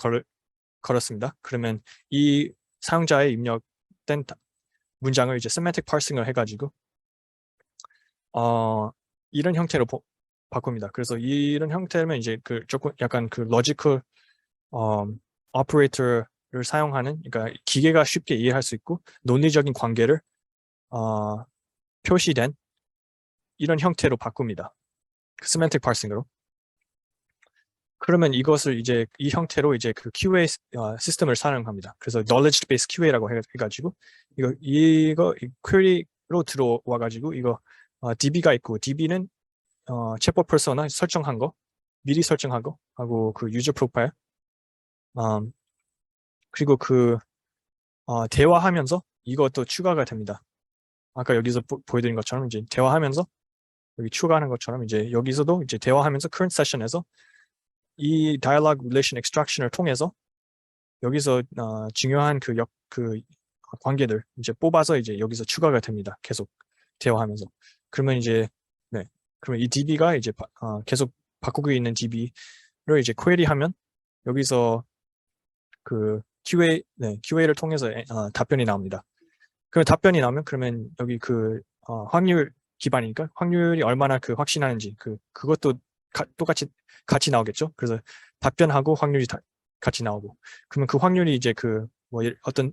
걸었습니다. 그러면 이 사용자의 입력된 문장을 이제 semantic parsing을 해가지고 이런 형태로 바꿉니다. 그래서 이런 형태면 이제 조금 약간 logical operator를 사용하는, 그러니까 기계가 쉽게 이해할 수 있고 논리적인 관계를 표시된 이런 형태로 바꿉니다. semantic parsing으로. 그러면 이것을 이제 이 형태로 이제 QA 시스템을 사용합니다. 그래서 knowledge based QA라고 해가지고 이거 query로 들어와가지고 이거 DB가 있고, DB는 챗봇 퍼소나 설정한 거 미리 설정한 거 하고 유저 프로파일, 그리고 대화하면서 이것도 추가가 됩니다. 아까 여기서 보여드린 것처럼 이제 대화하면서 여기 추가하는 것처럼 이제 여기서도 이제 대화하면서 current session에서 이 dialog relation extraction을 통해서 여기서 중요한 관계들 이제 뽑아서 이제 여기서 추가가 됩니다. 계속 대화하면서. 그러면 이제 그러면 이 DB가 이제 계속 바꾸고 있는 DB를 이제 query하면 여기서 QA를 통해서 답변이 나옵니다. 그 답변이 나오면 그러면 여기 확률 기반이니까 확률이 얼마나 확신하는지 그것도 똑같이 같이 나오겠죠. 그래서 답변하고 확률이 같이 나오고, 그러면 그 확률이 이제 어떤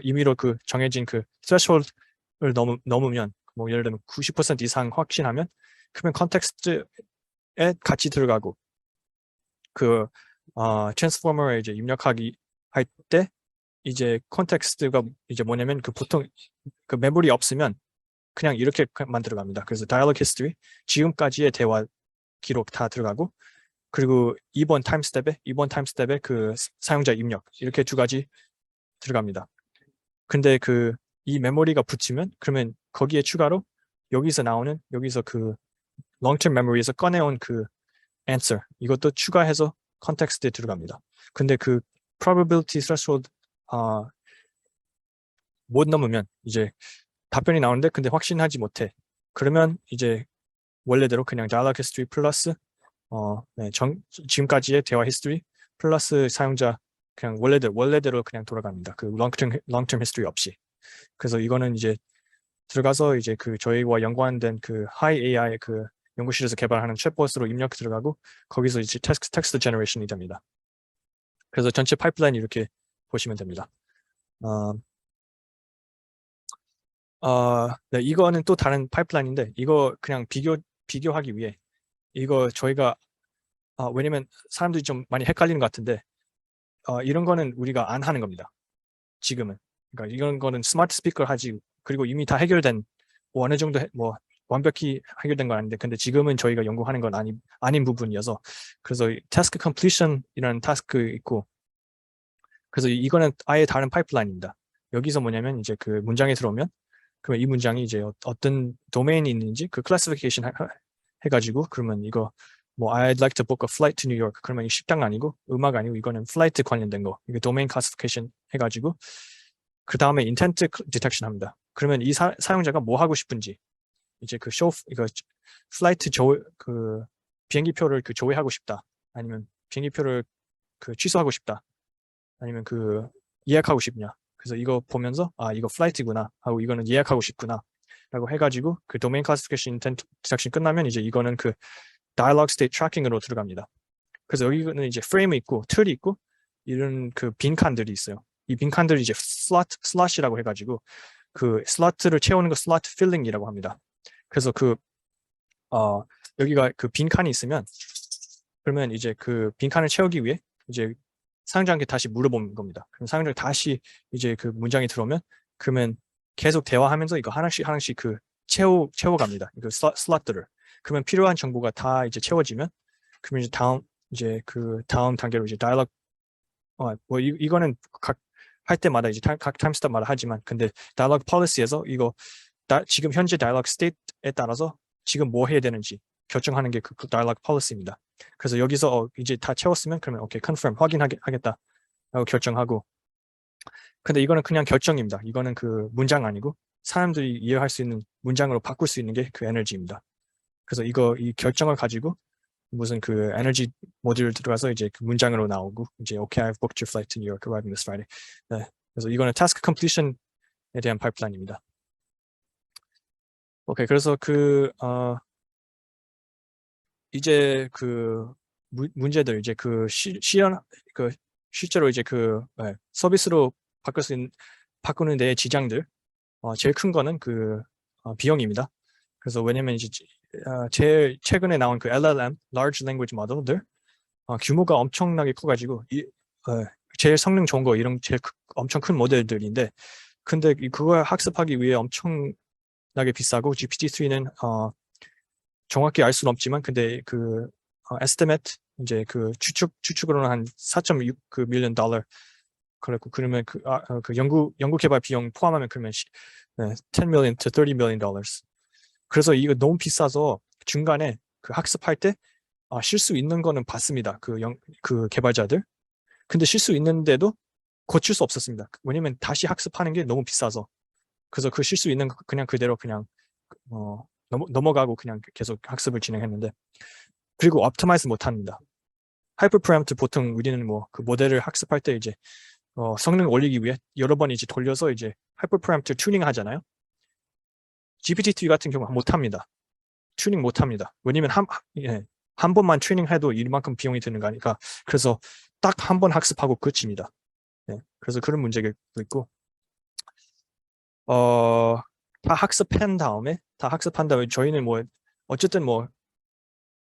임의로 정해진 threshold을 넘으면 뭐 예를 들면 90% 이상 확신하면 그러면 컨텍스트에 같이 들어가고 트랜스포머에 이제 입력하기 할 때 이제 컨텍스트가 이제 뭐냐면 보통 메모리 없으면 그냥 이렇게 만들어 갑니다. 그래서 dialog history, 지금까지의 대화 기록 다 들어가고, 그리고 이번 타임스텝에 사용자 입력, 이렇게 두 가지 들어갑니다. 근데 이 메모리가 붙이면 그러면 거기에 추가로 여기서 long-term memory에서 꺼내온 answer, 이것도 추가해서 컨텍스트에 들어갑니다. 근데 probability threshold 못 넘으면 이제 답변이 나오는데 근데 확신하지 못해. 그러면 이제 원래대로 그냥 dialog history 플러스 지금까지의 대화 history 플러스 사용자 그냥 원래대로 그냥 돌아갑니다. long-term history 없이. 그래서 이거는 이제 들어가서 이제 저희와 연관된 high AI 연구실에서 개발하는 챗봇으로 입력 들어가고 거기서 이제 텍스트 제너레이션이 됩니다. 그래서 전체 파이프라인 이렇게 보시면 됩니다. 네, 이거는 또 다른 파이프라인인데 이거 그냥 비교하기 위해 이거 저희가 왜냐면 사람들이 좀 많이 헷갈리는 것 같은데 이런 거는 우리가 안 하는 겁니다. 지금은. 그러니까 이런 거는 스마트 스피커를 하지 그리고 이미 다 해결된 뭐 어느 정도 뭐 완벽히 해결된 건 아닌데 근데 지금은 저희가 연구하는 건 아닌 부분이어서 그래서 task completion이라는 타스크 있고 그래서 이거는 아예 다른 파이프라인입니다. 여기서 뭐냐면 이제 그 문장에 들어오면 그러면 이 문장이 이제 어떤 도메인이 있는지 그 클래시피케이션 해가지고 그러면 이거 뭐 I'd like to book a flight to New York 그러면 이 식당 아니고 음악 아니고 이거는 플라이트 관련된 거 이거 도메인 클래시피케이션 해가지고 그 다음에 인텐트 디텍션 합니다. 그러면 이 사용자가 뭐 하고 싶은지 이제 그 이거 플라이트 그 비행기표를 그 조회하고 싶다 아니면 비행기표를 그 취소하고 싶다 아니면 그 예약하고 싶냐 그래서 이거 보면서 이거 플라이트구나 하고 이거는 예약하고 싶구나 라고 해가지고 그 도메인 클래시피케이션 인텐트 디텍션 끝나면 이제 이거는 그 다이얼로그 스테이트 트래킹으로 들어갑니다. 그래서 여기는 이제 프레임이 있고 틀이 있고 이런 그 빈칸들이 있어요. 이 빈칸들이 이제 슬롯이라고 해가지고 그 슬롯을 채우는 거 슬롯 필링이라고 합니다. 그래서 그 여기가 그 빈칸이 있으면 그러면 이제 그 빈칸을 채우기 위해 이제 사용자한테 다시 물어보는 겁니다. 그럼 사용자가 다시 이제 그 문장이 들어오면 그러면 계속 대화하면서 이거 하나씩 그 채워갑니다. 그 슬롯들을. 그러면 필요한 정보가 다 이제 채워지면 그러면 이제 그 다음 단계로 이제 다이얼로그 뭐 이거는 할 때마다 이제 각 타임스텝마다 하지만 근데 다이얼로그 폴리시에서 이거 지금 현재 다이얼로그 스테이트에 따라서 지금 뭐 해야 되는지 결정하는 게 그 다이얼로그 폴리시입니다. 그래서 여기서 이제 다 채웠으면 그러면 오케이 컨펌 확인하겠다 라고 결정하고 근데 이거는 그냥 결정입니다. 이거는 그 문장 아니고 사람들이 이해할 수 있는 문장으로 바꿀 수 있는 게 그 에너지입니다. 그래서 이 결정을 가지고 무슨 그 에너지 모듈 들어가서 이제 그 문장으로 나오고 이제 okay I've booked your flight to New York arriving this Friday. 네. 그래서 이거는 task completion에 대한 파이프라인입니다. 오케이 그래서 이제 그 문제들 이제 그 실제로 이제 서비스로 바꾸는 데의 지장들 제일 큰 거는 그 비용입니다. 그래서 왜냐면 이제 제일 최근에 나온 그 LLM, Large Language Model들 규모가 엄청나게 커가지고 제일 성능 좋은 거 이런 제일 엄청 큰 모델들인데 근데 그걸 학습하기 위해 엄청나게 비싸고 GPT-3는 정확히 알 수는 없지만 근데 그 estimate 이제 그 추측으로는 한 4.6 그 밀리언 달러 그랬고 그러면 그 연구 개발 비용 포함하면 그러면 10 million to 30 million dollars. 그래서 이거 너무 비싸서 중간에 그 학습할 때 실수 있는 거는 봤습니다. 그 개발자들. 근데 실수 있는데도 고칠 수 없었습니다. 왜냐면 다시 학습하는 게 너무 비싸서. 그래서 그 실수 있는 거 그냥 그대로 그냥 넘어가고 그냥 계속 학습을 진행했는데 그리고 옵티마이즈 못 합니다. 하이퍼 파라미터 보통 우리는 뭐 그 모델을 학습할 때 이제 성능 올리기 위해 여러 번 이제 돌려서 이제 하이퍼 파라미터 튜닝 하잖아요. GPT-3 같은 경우 못 합니다. 튜닝 못 합니다. 왜냐면 한 번만 튜닝해도 이만큼 비용이 드는 거 아니까 그래서 딱 한 번 학습하고 끝입니다. 그래서 그런 문제가 있고 다 학습한 다음에 저희는 뭐 어쨌든 뭐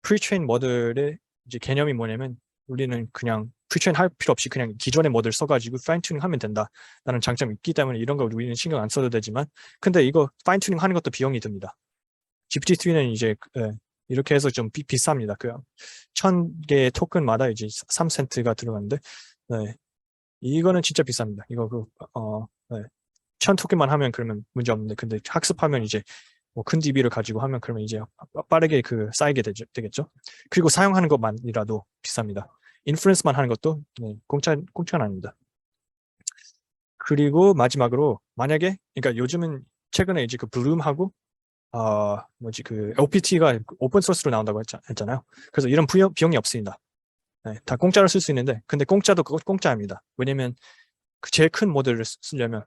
프리트레인 모델의 이제 개념이 뭐냐면 우리는 그냥 프리트레인 할 필요 없이 그냥 기존의 모델 써가지고 파인 튜닝 하면 된다라는 장점이 있기 때문에 이런 거 우리는 신경 안 써도 되지만 근데 이거 파인 튜닝 하는 것도 비용이 듭니다. GPT-3는 이제 이렇게 해서 좀 비쌉니다. 그 1000개의 토큰마다 이제 3센트가 들어가는데 이거는 진짜 비쌉니다. 이거 1000 토큰만 하면 그러면 문제 없는데 근데 학습하면 이제 뭐 큰 DB를 가지고 하면 그러면 이제 빠르게 쌓이게 되겠죠. 그리고 사용하는 것만이라도 비쌉니다. 인프루언스만 하는 것도 공짜는 아닙니다. 그리고 마지막으로 만약에 그러니까 요즘은 최근에 이제 그 블룸하고 그 OPT가 오픈 소스로 나온다고 했잖아요. 그래서 이런 비용이 없습니다. 다 공짜로 쓸 수 있는데 근데 공짜도 그것 공짜입니다. 왜냐면 그 제일 큰 모델을 쓰려면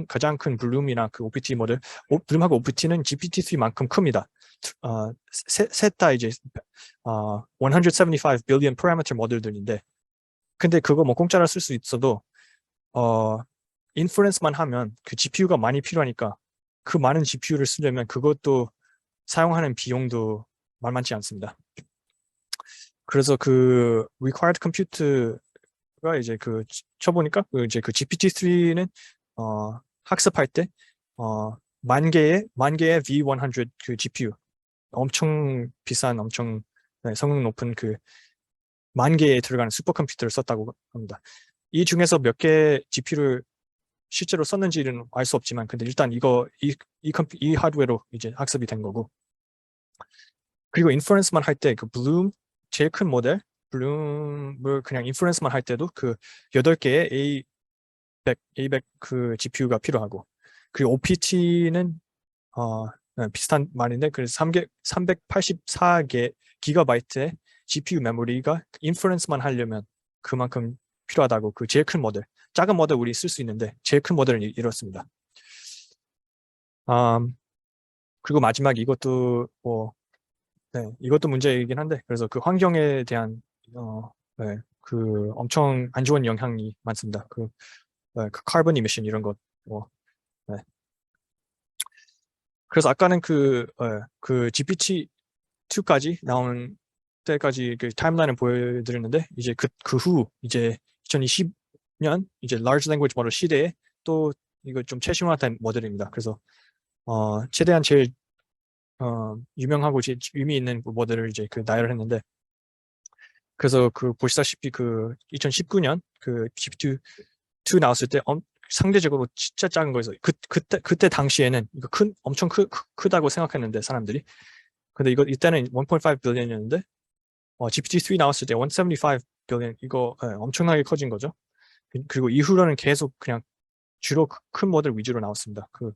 가장 큰 블룸이나 그 OPT 모델, 블룸하고 OPT는 GPT-3만큼 큽니다. 셋 다 이제 175 billion parameter 모델들인데 근데 그거 뭐 공짜로 쓸 수 있어도 인퍼런스만 하면 그 GPU가 많이 필요하니까 그 많은 GPU를 쓰려면 그것도 사용하는 비용도 만만치 않습니다. 그래서 그 required compute가 이제 그 쳐보니까 그 이제 그 GPT-3는 학습할 때 만 개의 V100 그 GPU 엄청 비싼 엄청 성능 높은 그 만 개에 들어가는 슈퍼컴퓨터를 썼다고 합니다. 이 중에서 몇 개 GPU를 실제로 썼는지는 알 수 없지만 근데 일단 이 하드웨어로 이제 학습이 된 거고 그리고 인퍼런스만 할 때 그 블룸 제일 큰 모델 블룸을 그냥 인퍼런스만 할 때도 그 8개의 A100 그 GPU가 필요하고 그리고 OPT는 비슷한 말인데 그래서 384개 기가바이트의 GPU 메모리가 인퍼런스만 하려면 그만큼 필요하다고 그 제일 큰 모델 작은 모델 우리 쓸 수 있는데 제일 큰 모델은 이렇습니다. 그리고 마지막 이것도 이것도 문제이긴 한데 그래서 그 환경에 대한 그 엄청 안 좋은 영향이 많습니다. 그 카본 이미션 이런 것 그래서 아까는 그 GPT-2까지 나온 때까지 그 타임라인을 보여드렸는데 이제 그 후 이제 2020년 이제 large language model 시대에 또 이거 좀 최신화된 모델입니다. 그래서 최대한 제일 유명하고 의미 있는 모델을 이제 그 나열을 했는데 그래서 그 보시다시피 그 2019년 그 GPT-2 나왔을 때 상대적으로 진짜 작은 거에서 그때 당시에는 이거 엄청 크다고 생각했는데 사람들이 근데 이때는 1.5 billion이었는데 GPT-3 나왔을 때 175 billion 이거 엄청나게 커진 거죠. 그리고 이후로는 계속 그냥 주로 큰 모델 위주로 나왔습니다. 그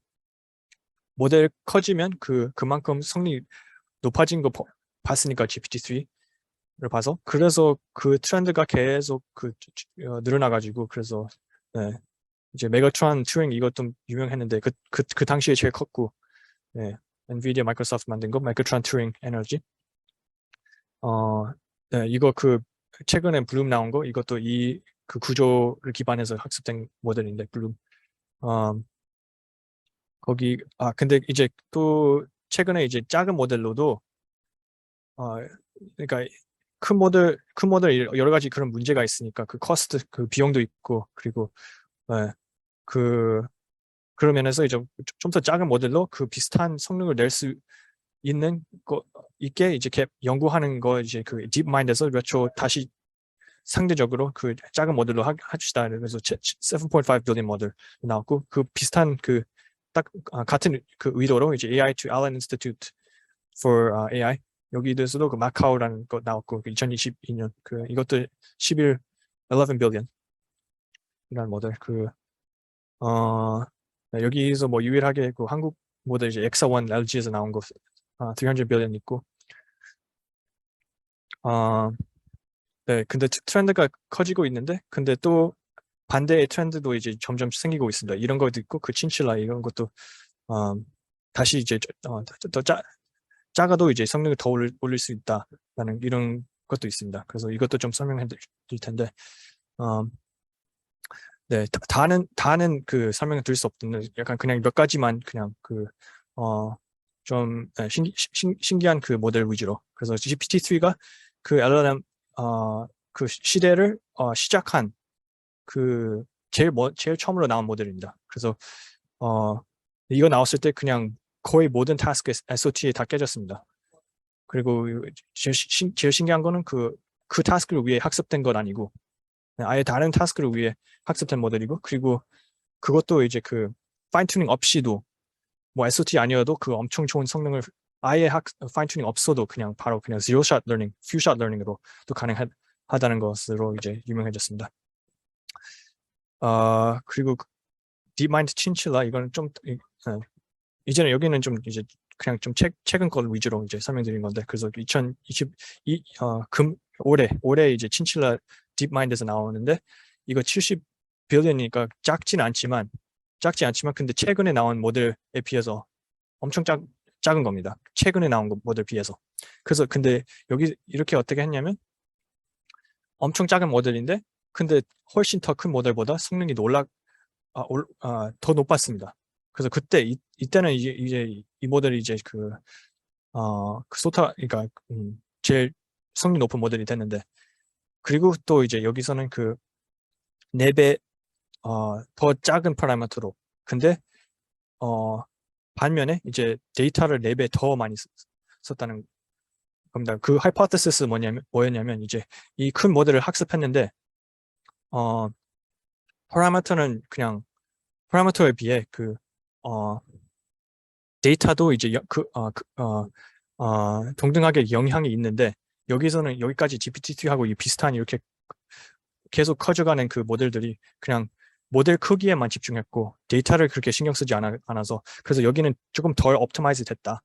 모델 커지면 그만큼 성능이 높아진 거 봤으니까 GPT-3를 봐서 그래서 그 트렌드가 계속 늘어나가지고 그래서 이제 메가트론 튜링 이것도 유명했는데 그 당시에 제일 컸고 엔비디아 마이크로소프트 만든 거 메가트론 튜링 에너지 이거 그 최근에 블룸 나온 거 이것도 그 구조를 기반해서 학습된 모델인데 블룸 거기 근데 이제 또 최근에 이제 작은 모델로도 그러니까 큰 모델 여러 가지 그런 문제가 있으니까 그 코스트 그 비용도 있고 그리고 그런 면에서 이제 좀 더 작은 모델로 그 비슷한 성능을 낼 수 있는 거 있게 이제 연구하는 거 이제 그 딥마인드에서 몇 초 다시 상대적으로 그 작은 모델로 합시다. 그래서 7.5 billion 모델 나왔고 그 비슷한 딱 같은 그 의도로 이제 AI to Allen Institute for AI 여기에서도 그 마카오라는 거 나왔고 2022년 이것도 11 billion 이라는 모델 여기서 뭐 유일하게 그 한국 모델 이제 엑사원 LG에서 나온 거 300 billion 있고 근데 트렌드가 커지고 있는데 근데 또 반대의 트렌드도 이제 점점 생기고 있습니다. 이런 것도 있고 그 친칠라 이런 것도 다시 이제 더 작아도 이제 성능을 더 올릴 수 있다라는 이런 것도 있습니다. 그래서 이것도 좀 설명해 드릴 텐데 다는 그 설명을 드릴 수 없는데 약간 그냥 몇 가지만 그냥 좀 신기한 그 모델 위주로 그래서 GPT-3가 그 LLM 그 시대를 시작한 그 제일 처음으로 나온 모델입니다. 그래서 이거 나왔을 때 그냥 거의 모든 타스크 SOT에 다 깨졌습니다. 그리고 제일 신기한 거는 그 타스크를 위해 학습된 건 아니고 아예 다른 타스크를 위해 학습된 모델이고 그리고 그것도 이제 그 파인 튜닝 없이도 뭐 SOT 아니어도 그 엄청 좋은 성능을 아예 파인 튜닝 없어도 그냥 바로 그냥 zero shot learning, few shot learning으로 또 가능하다는 것으로 이제 유명해졌습니다. 그리고 딥마인드 친칠라 이거는 좀 이제는 여기는 좀 이제 그냥 좀 최근 걸 위주로 이제 설명드린 건데 그래서 2022 올해 이제 친칠라 딥마인드에서 나오는데 이거 70 빌리언이니까 작진 않지만 근데 최근에 나온 모델에 비해서 엄청 작은 겁니다. 최근에 나온 모델에 비해서. 그래서 근데 여기 이렇게 어떻게 했냐면 엄청 작은 모델인데 근데 훨씬 더 큰 모델보다 성능이 더 높았습니다. 그래서 그때 이때는 이제 이 모델이 이제 그 소타 그러니까 제일 성능 높은 모델이 됐는데, 그리고 또 이제 여기서는 그 4배 더 작은 파라미터로, 근데 반면에 이제 데이터를 4배 더 많이 썼다는 겁니다. 그 하이포테시스 뭐였냐면 이제 이 큰 모델을 학습했는데 파라미터는 그냥 파라미터에 비해 그 데이터도 이제 동등하게 영향이 있는데, 여기서는 여기까지 GPT-3하고 비슷한 이렇게 계속 커져가는 그 모델들이 그냥 모델 크기에만 집중했고 데이터를 그렇게 신경 쓰지 않아서, 그래서 여기는 조금 덜 옵티마이즈 됐다.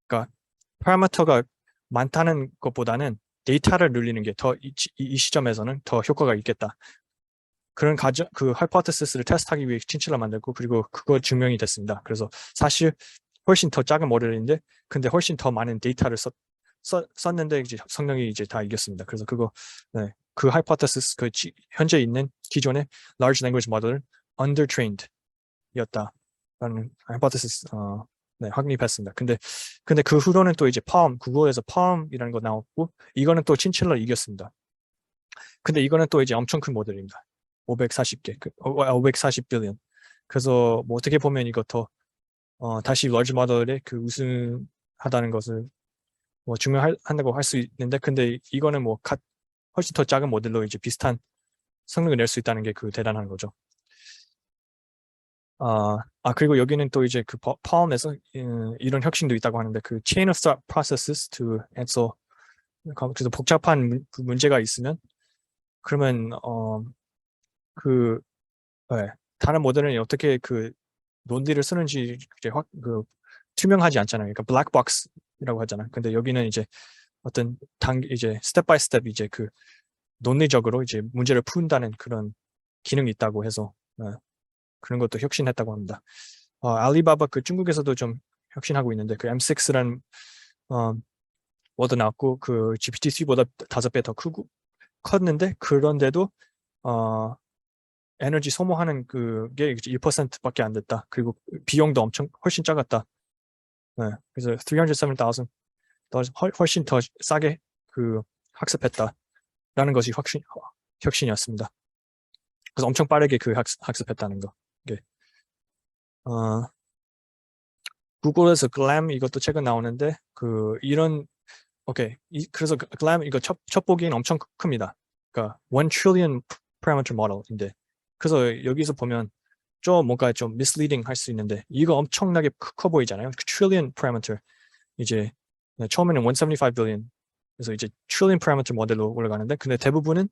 그러니까 파라미터가 많다는 것보다는 데이터를 늘리는 게 더 이 시점에서는 더 효과가 있겠다. 그런 그 하이포테시스를 테스트하기 위해 친칠을 만들고, 그리고 그거 증명이 됐습니다. 그래서 사실 훨씬 더 작은 모델인데 근데 훨씬 더 많은 데이터를 썼는데 이제 성능이 이제 다 이겼습니다. 그래서 그거 그 하이포테시스 현재 있는 기존의 large language model은 undertrained 였다라는 하이포테시스 확립했습니다. 근데 그 후로는 또 이제 구글에서 palm이라는 거 나왔고, 이거는 또 친칠러 이겼습니다. 근데 이거는 또 이제 엄청 큰 모델입니다. 540개, 540 빌리언. 그래서 뭐 어떻게 보면 이거 더 다시 large model의 그 우승하다는 것을 뭐 증명한다고 할 수 있는데, 근데 이거는 뭐 훨씬 더 작은 모델로 이제 비슷한 성능을 낼 수 있다는 게 그 대단한 거죠. 그리고 여기는 또 이제 그 palm에서 이런 혁신도 있다고 하는데, 그 chain of thought processes to answer, 그래서 복잡한 문제가 있으면 그러면 그 다른 모델은 어떻게 그 논리를 쓰는지 이제 투명하지 않잖아요. 그러니까 블랙박스라고 하잖아요. 근데 여기는 이제 어떤 이제 스텝 바이 스텝 이제 그 논리적으로 이제 문제를 푼다는 그런 기능이 있다고 해서 그런 것도 혁신했다고 합니다. 알리바바 그 중국에서도 좀 혁신하고 있는데, 그 M6라는 워드 나왔고, 그 GPT-3보다 5배 더 컸는데, 그런데도 에너지 소모하는 그게 1%밖에 안 됐다. 그리고 비용도 훨씬 작았다. 그래서 307,000 훨씬 더 싸게 그 학습했다라는 것이 혁신이었습니다. 그래서 엄청 빠르게 그 학습했다는 거. 이게 구글에서 글램 이것도 최근 나오는데, 그래서 글램 이거 첫 보기엔 엄청 큽니다. 그러니까 1 trillion parameter model인데, 그래서 여기서 보면 좀 뭔가 좀 misleading 할 수 있는데, 이거 엄청나게 커 보이잖아요. trillion parameter 이제 처음에는 175 billion, 그래서 이제 trillion parameter 모델로 올라가는데, 근데 대부분은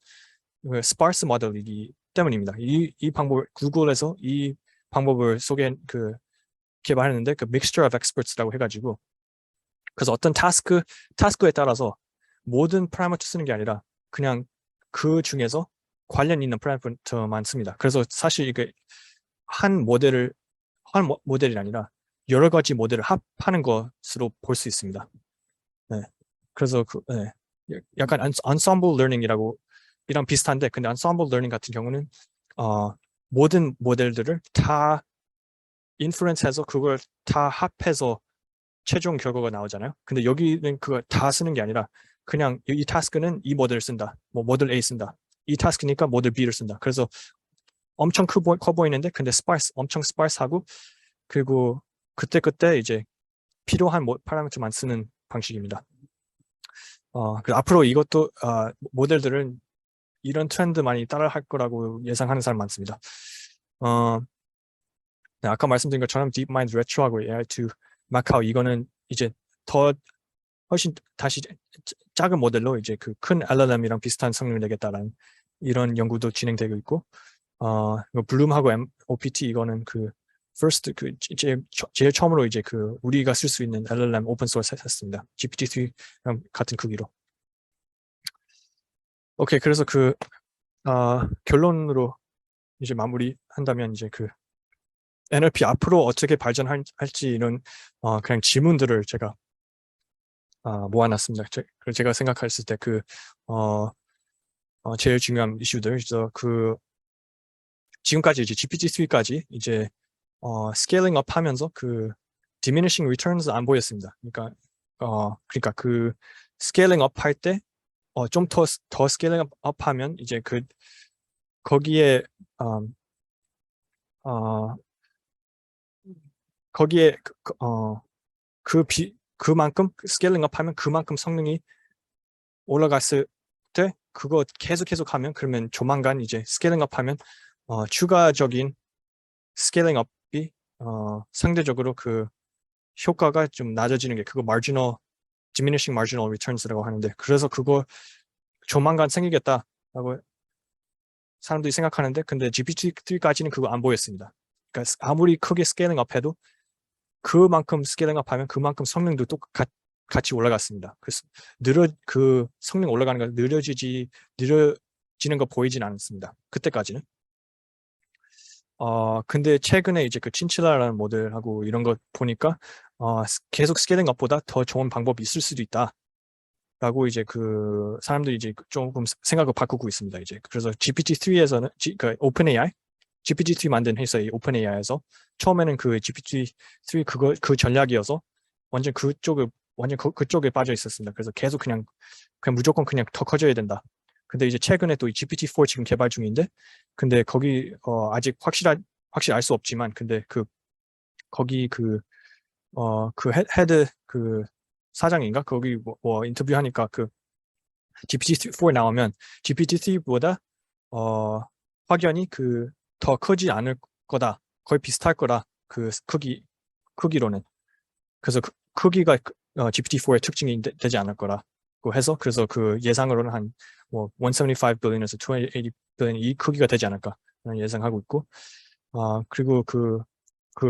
sparse 모델이기 때문입니다. 이 방법, 구글에서 이 방법을 개발했는데, 그 mixture of experts라고 해가지고, 그래서 어떤 타스크에 따라서 모든 파라미터 쓰는 게 아니라 그냥 그 중에서 관련 있는 파라미터만 씁니다. 그래서 사실 이게 한 모델이 아니라 여러 가지 모델을 합하는 것으로 볼 수 있습니다. 그래서 약간 ensemble learning이랑 비슷한데, 근데 ensemble learning 같은 경우는 모든 모델들을 다 인프루언스해서 그걸 다 합해서 최종 결과가 나오잖아요. 근데 여기는 그걸 다 쓰는 게 아니라 그냥 이 타스크는 이 모델을 쓴다. 뭐 모델 A 쓴다. 이 타스크니까 모델 B를 쓴다. 그래서 엄청 커 보이는데 근데 엄청 스파스하고, 그리고 그때 이제 필요한 파라미터만 쓰는 방식입니다. 앞으로 이것도 모델들은 이런 트렌드 많이 따라할 거라고 예상하는 사람 많습니다. 아까 말씀드린 것처럼 DeepMind Retro하고 AI2 Macau 이거는 이제 훨씬 다시 작은 모델로 이제 그 큰 LLM이랑 비슷한 성능을 내겠다라는 이런 연구도 진행되고 있고, 블룸하고 OPT 이거는 제일 처음으로 이제 우리가 쓸 수 있는 LLM 오픈 소스 했습니다. GPT-3랑 같은 크기로. 오케이, 그래서 결론으로 이제 마무리한다면, 이제 NLP 앞으로 어떻게 발전할지 이런 그냥 질문들을 제가 모아놨습니다. 제가 생각했을 때 제일 중요한 이슈들. 그래서 지금까지 이제 GPT-3까지 이제 스케일링 업 하면서 그 diminishing returns 안 보였습니다. 그러니까 그 스케일링 업 할 때 좀 더 스케일링 업 하면 이제 거기에 거기에 그만큼 스케일링 업 하면 그만큼 성능이 올라갔을 때 그거 계속 하면 그러면 조만간 이제 스케일링 업 하면 추가적인 스케일링 업이 상대적으로 그 효과가 좀 낮아지는 게 그거 diminishing marginal returns라고 하는데, 그래서 그거 조만간 생기겠다라고 사람들이 생각하는데, 근데 GPT-3까지는 그거 안 보였습니다. 그러니까 아무리 크게 스케일링 업 해도 그만큼 스케일링 업 하면 그만큼 성능도 같이 올라갔습니다. 그래서 그 성능 올라가는 거 느려지는 거 보이진 않습니다. 그때까지는. 근데 최근에 이제 그 친칠라라는 모델하고 이런 거 보니까 계속 스케일링 업보다 더 좋은 방법이 있을 수도 있다라고 이제 그 사람들이 이제 조금 생각을 바꾸고 있습니다. 이제 그래서 GPT-3에서는 그 오픈AI, GPT-3 만든 회사의 오픈AI에서 처음에는 그 GPT-3 그 전략이어서 완전 그쪽에 빠져 있었습니다. 그래서 계속 그냥 무조건 그냥 더 커져야 된다. 근데 이제 최근에 또 이 GPT-4 지금 개발 중인데, 근데 거기 아직 확실히 알 수 없지만, 근데 거기 헤드 그 사장인가 거기 뭐 인터뷰하니까 그 GPT-4 나오면 GPT-3보다 확연히 더 크지 않을 거다, 거의 비슷할 거다, 그 크기로는. 그래서 크기가 GPT-4의 특징이 되지 않을 거라고 해서, 그래서 그 예상으로는 한 뭐 175 billion에서 280 billion 이 크기가 되지 않을까 예상하고 있고, 그리고 그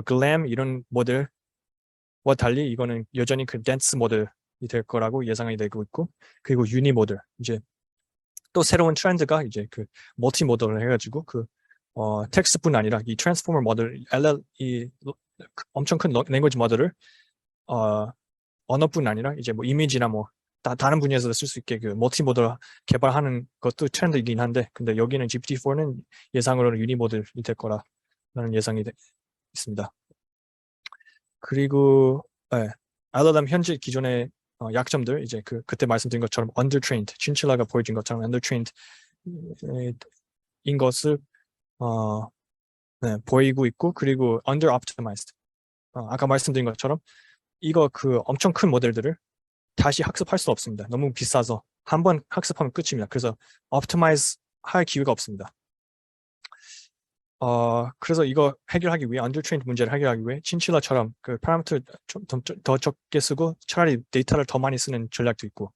글램 이런 모델과 달리 이거는 여전히 그 댄스 모델이 될 거라고 예상이 되고 있고, 그리고 유니 모델, 이제 또 새로운 트렌드가 이제 그 멀티 모델을 해가지고 텍스트뿐 아니라 이 트랜스포머 모델 이 엄청 큰 랭귀지 모델을 언어뿐 아니라 이제 뭐 이미지나 뭐 다른 분야에서도 쓸 수 있게 그 멀티 모델 개발하는 것도 트렌드이긴 한데, 근데 여기는 GPT-4는 예상으로는 유니 모델이 될 거라는 예상이 있습니다. 그리고 LLM 현재 기존의 약점들, 이제 그때 말씀드린 것처럼 undertrained, 친칠라가 보여준 것처럼 undertrained 인 것을 보이고 있고, 그리고 under-optimized, 아까 말씀드린 것처럼 이거 엄청 큰 모델들을 다시 학습할 수 없습니다. 너무 비싸서 한 번 학습하면 끝입니다. 그래서 optimize 할 기회가 없습니다. 그래서 이거 해결하기 위해, undertrained 문제를 해결하기 위해 친칠라처럼 그 파라미터 더 적게 쓰고 차라리 데이터를 더 많이 쓰는 전략도 있고,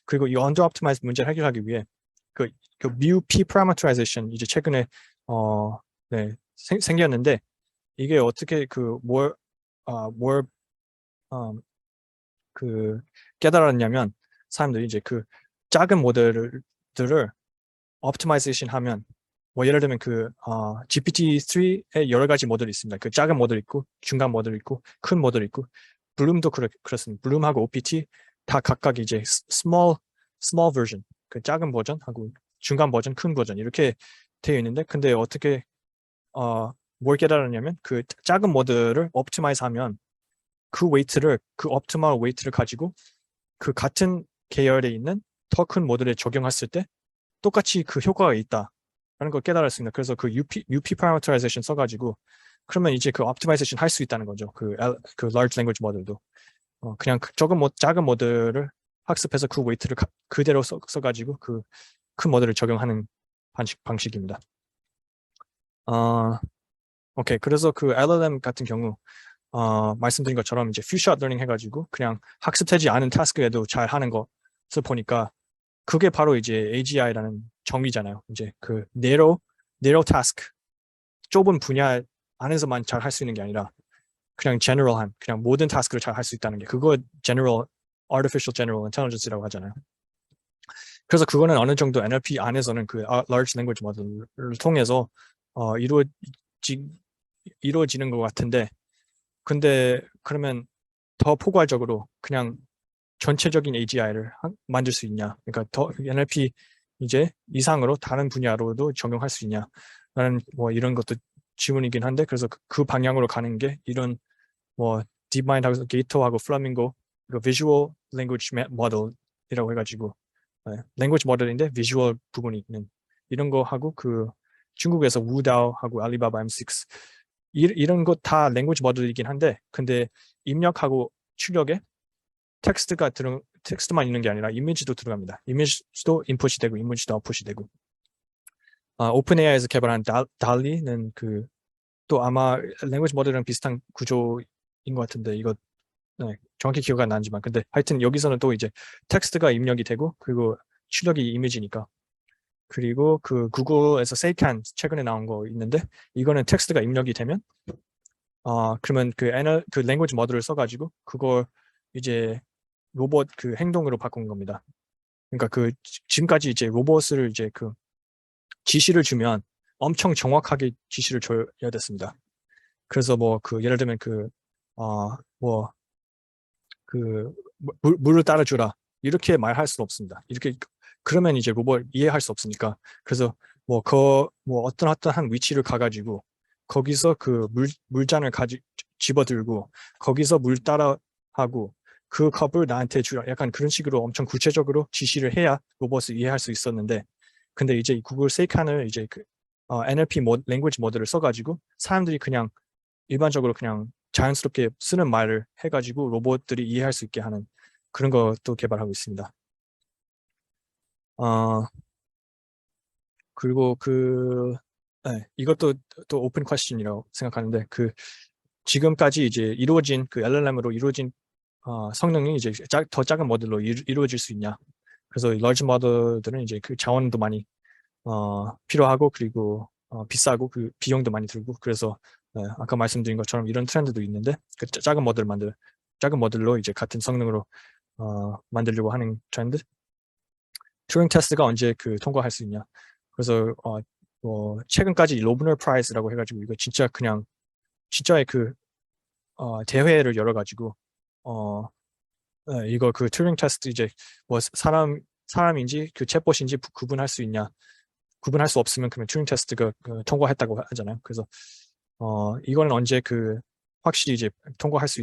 그리고 이 under-optimized 문제를 해결하기 위해 그 MuP parameterization 이제 최근에 생겼는데, 이게 어떻게 깨달았냐면, 사람들이 이제 그 작은 모델들을 optimization 하면, 뭐 예를 들면 GPT-3에 여러 가지 모델이 있습니다. 그 작은 모델 있고, 중간 모델 있고, 큰 모델 있고, 블룸도 그렇습니다. 블룸하고 OPT 다 각각 이제 small version, 그 작은 버전하고 중간 버전, 큰 버전 이렇게 되어 있는데, 근데 어떻게 뭘 깨달았냐면, 그 작은 모델을 optimize 하면 그 optimal 웨이트를 가지고 그 같은 계열에 있는 더 큰 모델에 적용했을 때 똑같이 그 효과가 있다라는 걸 깨달았습니다. 그래서 그 UP parameterization 써가지고 그러면 이제 그 optimization 할 수 있다는 거죠. 그 large language model도 그냥 작은 모델을 학습해서 그 웨이트를 그대로 써가지고 그 큰 모델을 적용하는 방식입니다. 오케이. 그래서 그 LLM 같은 경우 말씀드린 것처럼 이제 few-shot learning 해가지고 그냥 학습되지 않은 타스크에도 잘 하는 것을 보니까, 그게 바로 이제 AGI라는 정의잖아요. 이제 그 narrow task, 좁은 분야 안에서만 잘 할 수 있는 게 아니라 그냥 general한, 그냥 모든 타스크를 잘 할 수 있다는 게, 그거 artificial general intelligence라고 하잖아요. 그래서 그거는 어느 정도 NLP 안에서는 그 large language model을 통해서 이루어지는 것 같은데, 근데 그러면 더 포괄적으로 그냥 전체적인 AGI를 만들 수 있냐, 그러니까 더 NLP 이제 이상으로 다른 분야로도 적용할 수 있냐, 라는 뭐 이런 것도 질문이긴 한데, 그래서 그 방향으로 가는 게 이런 뭐 딥마인드하고 게이터하고 플라밍고 이거 비주얼 랭귀지 모델이라고 해가지고 랭귀지 모델인데 비주얼 부분이 있는 이런 거 하고, 그 중국에서 우다오하고 알리바바 M6 이런 거 다 랭귀지 모델이긴 한데, 근데 입력하고 출력에 텍스트만 있는 게 아니라 이미지도 들어갑니다. 이미지도 인풋이 되고 이미지도 아웃풋이 되고. 오픈 AI에서 개발한 달리는 그 또 아마 랭귀지 모델이랑 비슷한 구조인 것 같은데, 이거 정확히 기억 안 나지만, 근데 하여튼 여기서는 또 이제 텍스트가 입력이 되고, 그리고 출력이 이미지니까. 그리고 그 구글에서 세이칸 최근에 나온 거 있는데, 이거는 텍스트가 입력이 되면 그러면 그 랭귀지 모델을 써가지고 그걸 이제 로봇 그 행동으로 바꾼 겁니다. 그러니까 지금까지 이제 로봇을 이제 그 지시를 주면 엄청 정확하게 지시를 줘야 됐습니다. 그래서 뭐 예를 들면 물을 따라주라 이렇게 말할 수는 없습니다. 이렇게 그러면 이제 로봇 이해할 수 없으니까. 그래서 어떤 위치를 가가지고 거기서 그 물잔을 집어들고 거기서 물 따라 하고 그 컵을 나한테 주라, 약간 그런 식으로 엄청 구체적으로 지시를 해야 로봇을 이해할 수 있었는데, 근데 이제 구글 세이칸을 이제 NLP 랭귀지 모델을 써가지고 사람들이 그냥 일반적으로 그냥 자연스럽게 쓰는 말을 해가지고 로봇들이 이해할 수 있게 하는 그런 것도 개발하고 있습니다. 그리고 이것도 또 오픈 퀘스천이라고 생각하는데, 지금까지 이제 이루어진 LLM으로 이루어진 성능이 이제 더 작은 모델로 이루어질 수 있냐. 그래서 large 모델들은 이제 그 자원도 많이 필요하고, 그리고 비싸고 그 비용도 많이 들고, 그래서 아까 말씀드린 것처럼 이런 트렌드도 있는데, 그 작은 모델로 이제 같은 성능으로 만들려고 하는 트렌드. 튜링 테스트가 언제 통과할 수 있냐. 그래서 최근까지 로브너 프라이즈라고 해가지고 이거 진짜 그냥 진짜의 대회를 열어가지고 이거 튜링 테스트 이제 뭐 사람인지 챗봇인지 구분할 수 있냐. 구분할 수 없으면 그러면 튜링 테스트가 통과했다고 하잖아요. 그래서 이거는 언제 확실히 이제 통과할 수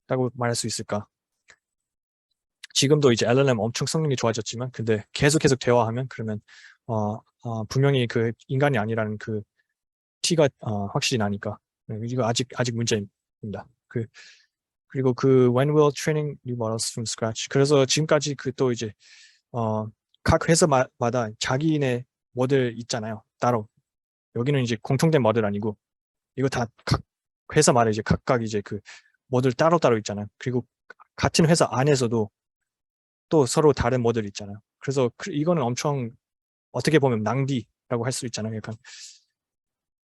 있다고 말할 수 있을까? 지금도 이제 LLM 엄청 성능이 좋아졌지만, 근데 계속 대화하면 그러면 분명히 인간이 아니라는 티가 확실히 나니까 이거 아직 문제입니다. 그리고 when will training new models from scratch. 그래서 지금까지 또 이제 각 회사마다 자기네 모델 있잖아요. 따로. 여기는 이제 공통된 모델 아니고, 이거 다 각 회사마다 이제 각각 이제 모델 따로 있잖아요. 그리고 같은 회사 안에서도 또 서로 다른 모델이 있잖아요. 그래서 이거는 엄청 어떻게 보면 낭비라고 할 수 있잖아요. 약간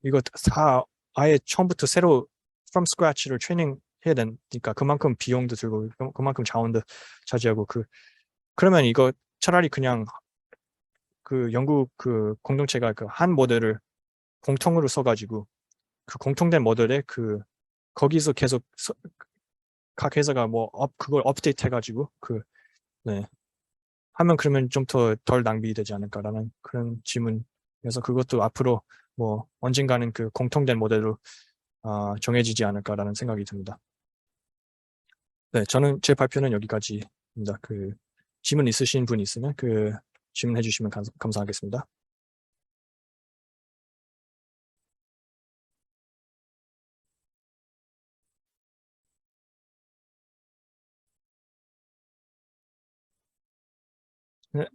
이거 다 아예 처음부터 새로 from scratch를 트레이닝 해야 되니까 그만큼 비용도 들고 그만큼 자원도 차지하고 그러면 이거 차라리 그냥 영국 공동체가 한 모델을 공통으로 써가지고 공통된 모델에 거기서 계속 각 회사가 그걸 업데이트 해가지고 네. 하면 그러면 좀 덜 낭비되지 않을까라는 그런 질문이어서, 그것도 앞으로 언젠가는 공통된 모델로 정해지지 않을까라는 생각이 듭니다. 네, 저는 제 발표는 여기까지입니다. 질문 있으신 분 있으면 질문해 주시면 감사하겠습니다. 네.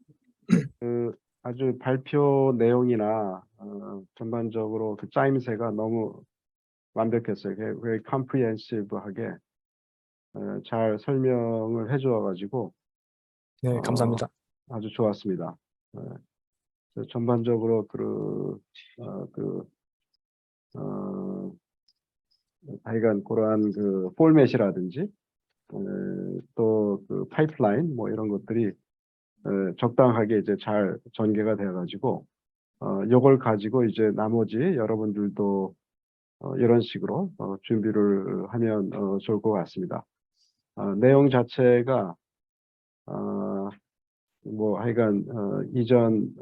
아주 발표 내용이나 전반적으로 짜임새가 너무 완벽했어요. very comprehensive하게 잘 설명을 해주어가지고 네, 감사합니다. 아주 좋았습니다. 전반적으로 하여간 그러한 포맷이라든지 또 파이프라인 이런 것들이 적당하게 이제 잘 전개가 되어가지고 요걸 가지고 이제 나머지 여러분들도 이런 식으로 준비를 하면 좋을 것 같습니다. 내용 자체가 뭐 하여간 이전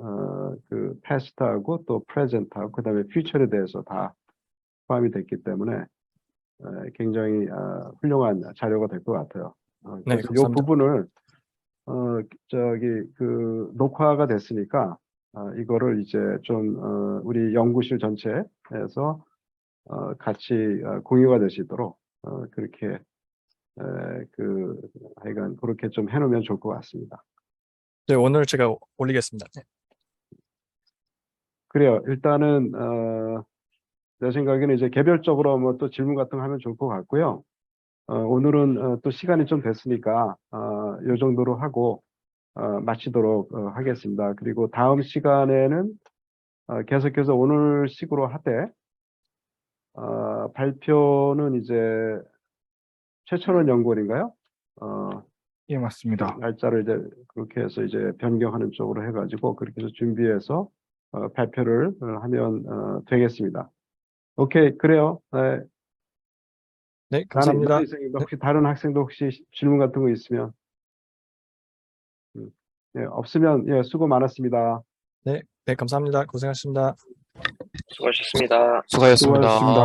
그 past하고 또 present하고 그다음에 future에 대해서 다 포함이 됐기 때문에 굉장히 훌륭한 자료가 될 것 같아요. 네, 그래서 이 감사합니다. 부분을 저기 그 녹화가 됐으니까 이거를 이제 좀 우리 연구실 전체에서 같이 공유가 되시도록 그렇게 그 하여간 그렇게 좀 해놓으면 좋을 것 같습니다. 네, 오늘 제가 올리겠습니다. 네. 그래요. 일단은 내 생각에는 이제 개별적으로 뭐 또 질문 같은 거 하면 좋을 것 같고요. 오늘은 또 시간이 좀 됐으니까 이 정도로 하고 마치도록 하겠습니다. 그리고 다음 시간에는 계속해서 오늘 식으로 하되 발표는 이제 최철원 연구원인가요? 예, 맞습니다. 날짜를 이제 그렇게 해서 이제 변경하는 쪽으로 해가지고 그렇게 해서 준비해서 발표를 하면 되겠습니다. 오케이, 그래요. 네, 네, 감사합니다. 혹시 다른 학생도 혹시 질문 같은 거 있으면 네, 없으면 예, 수고 많았습니다. 네, 감사합니다. 고생하셨습니다. 수고하셨습니다. 수고하셨습니다.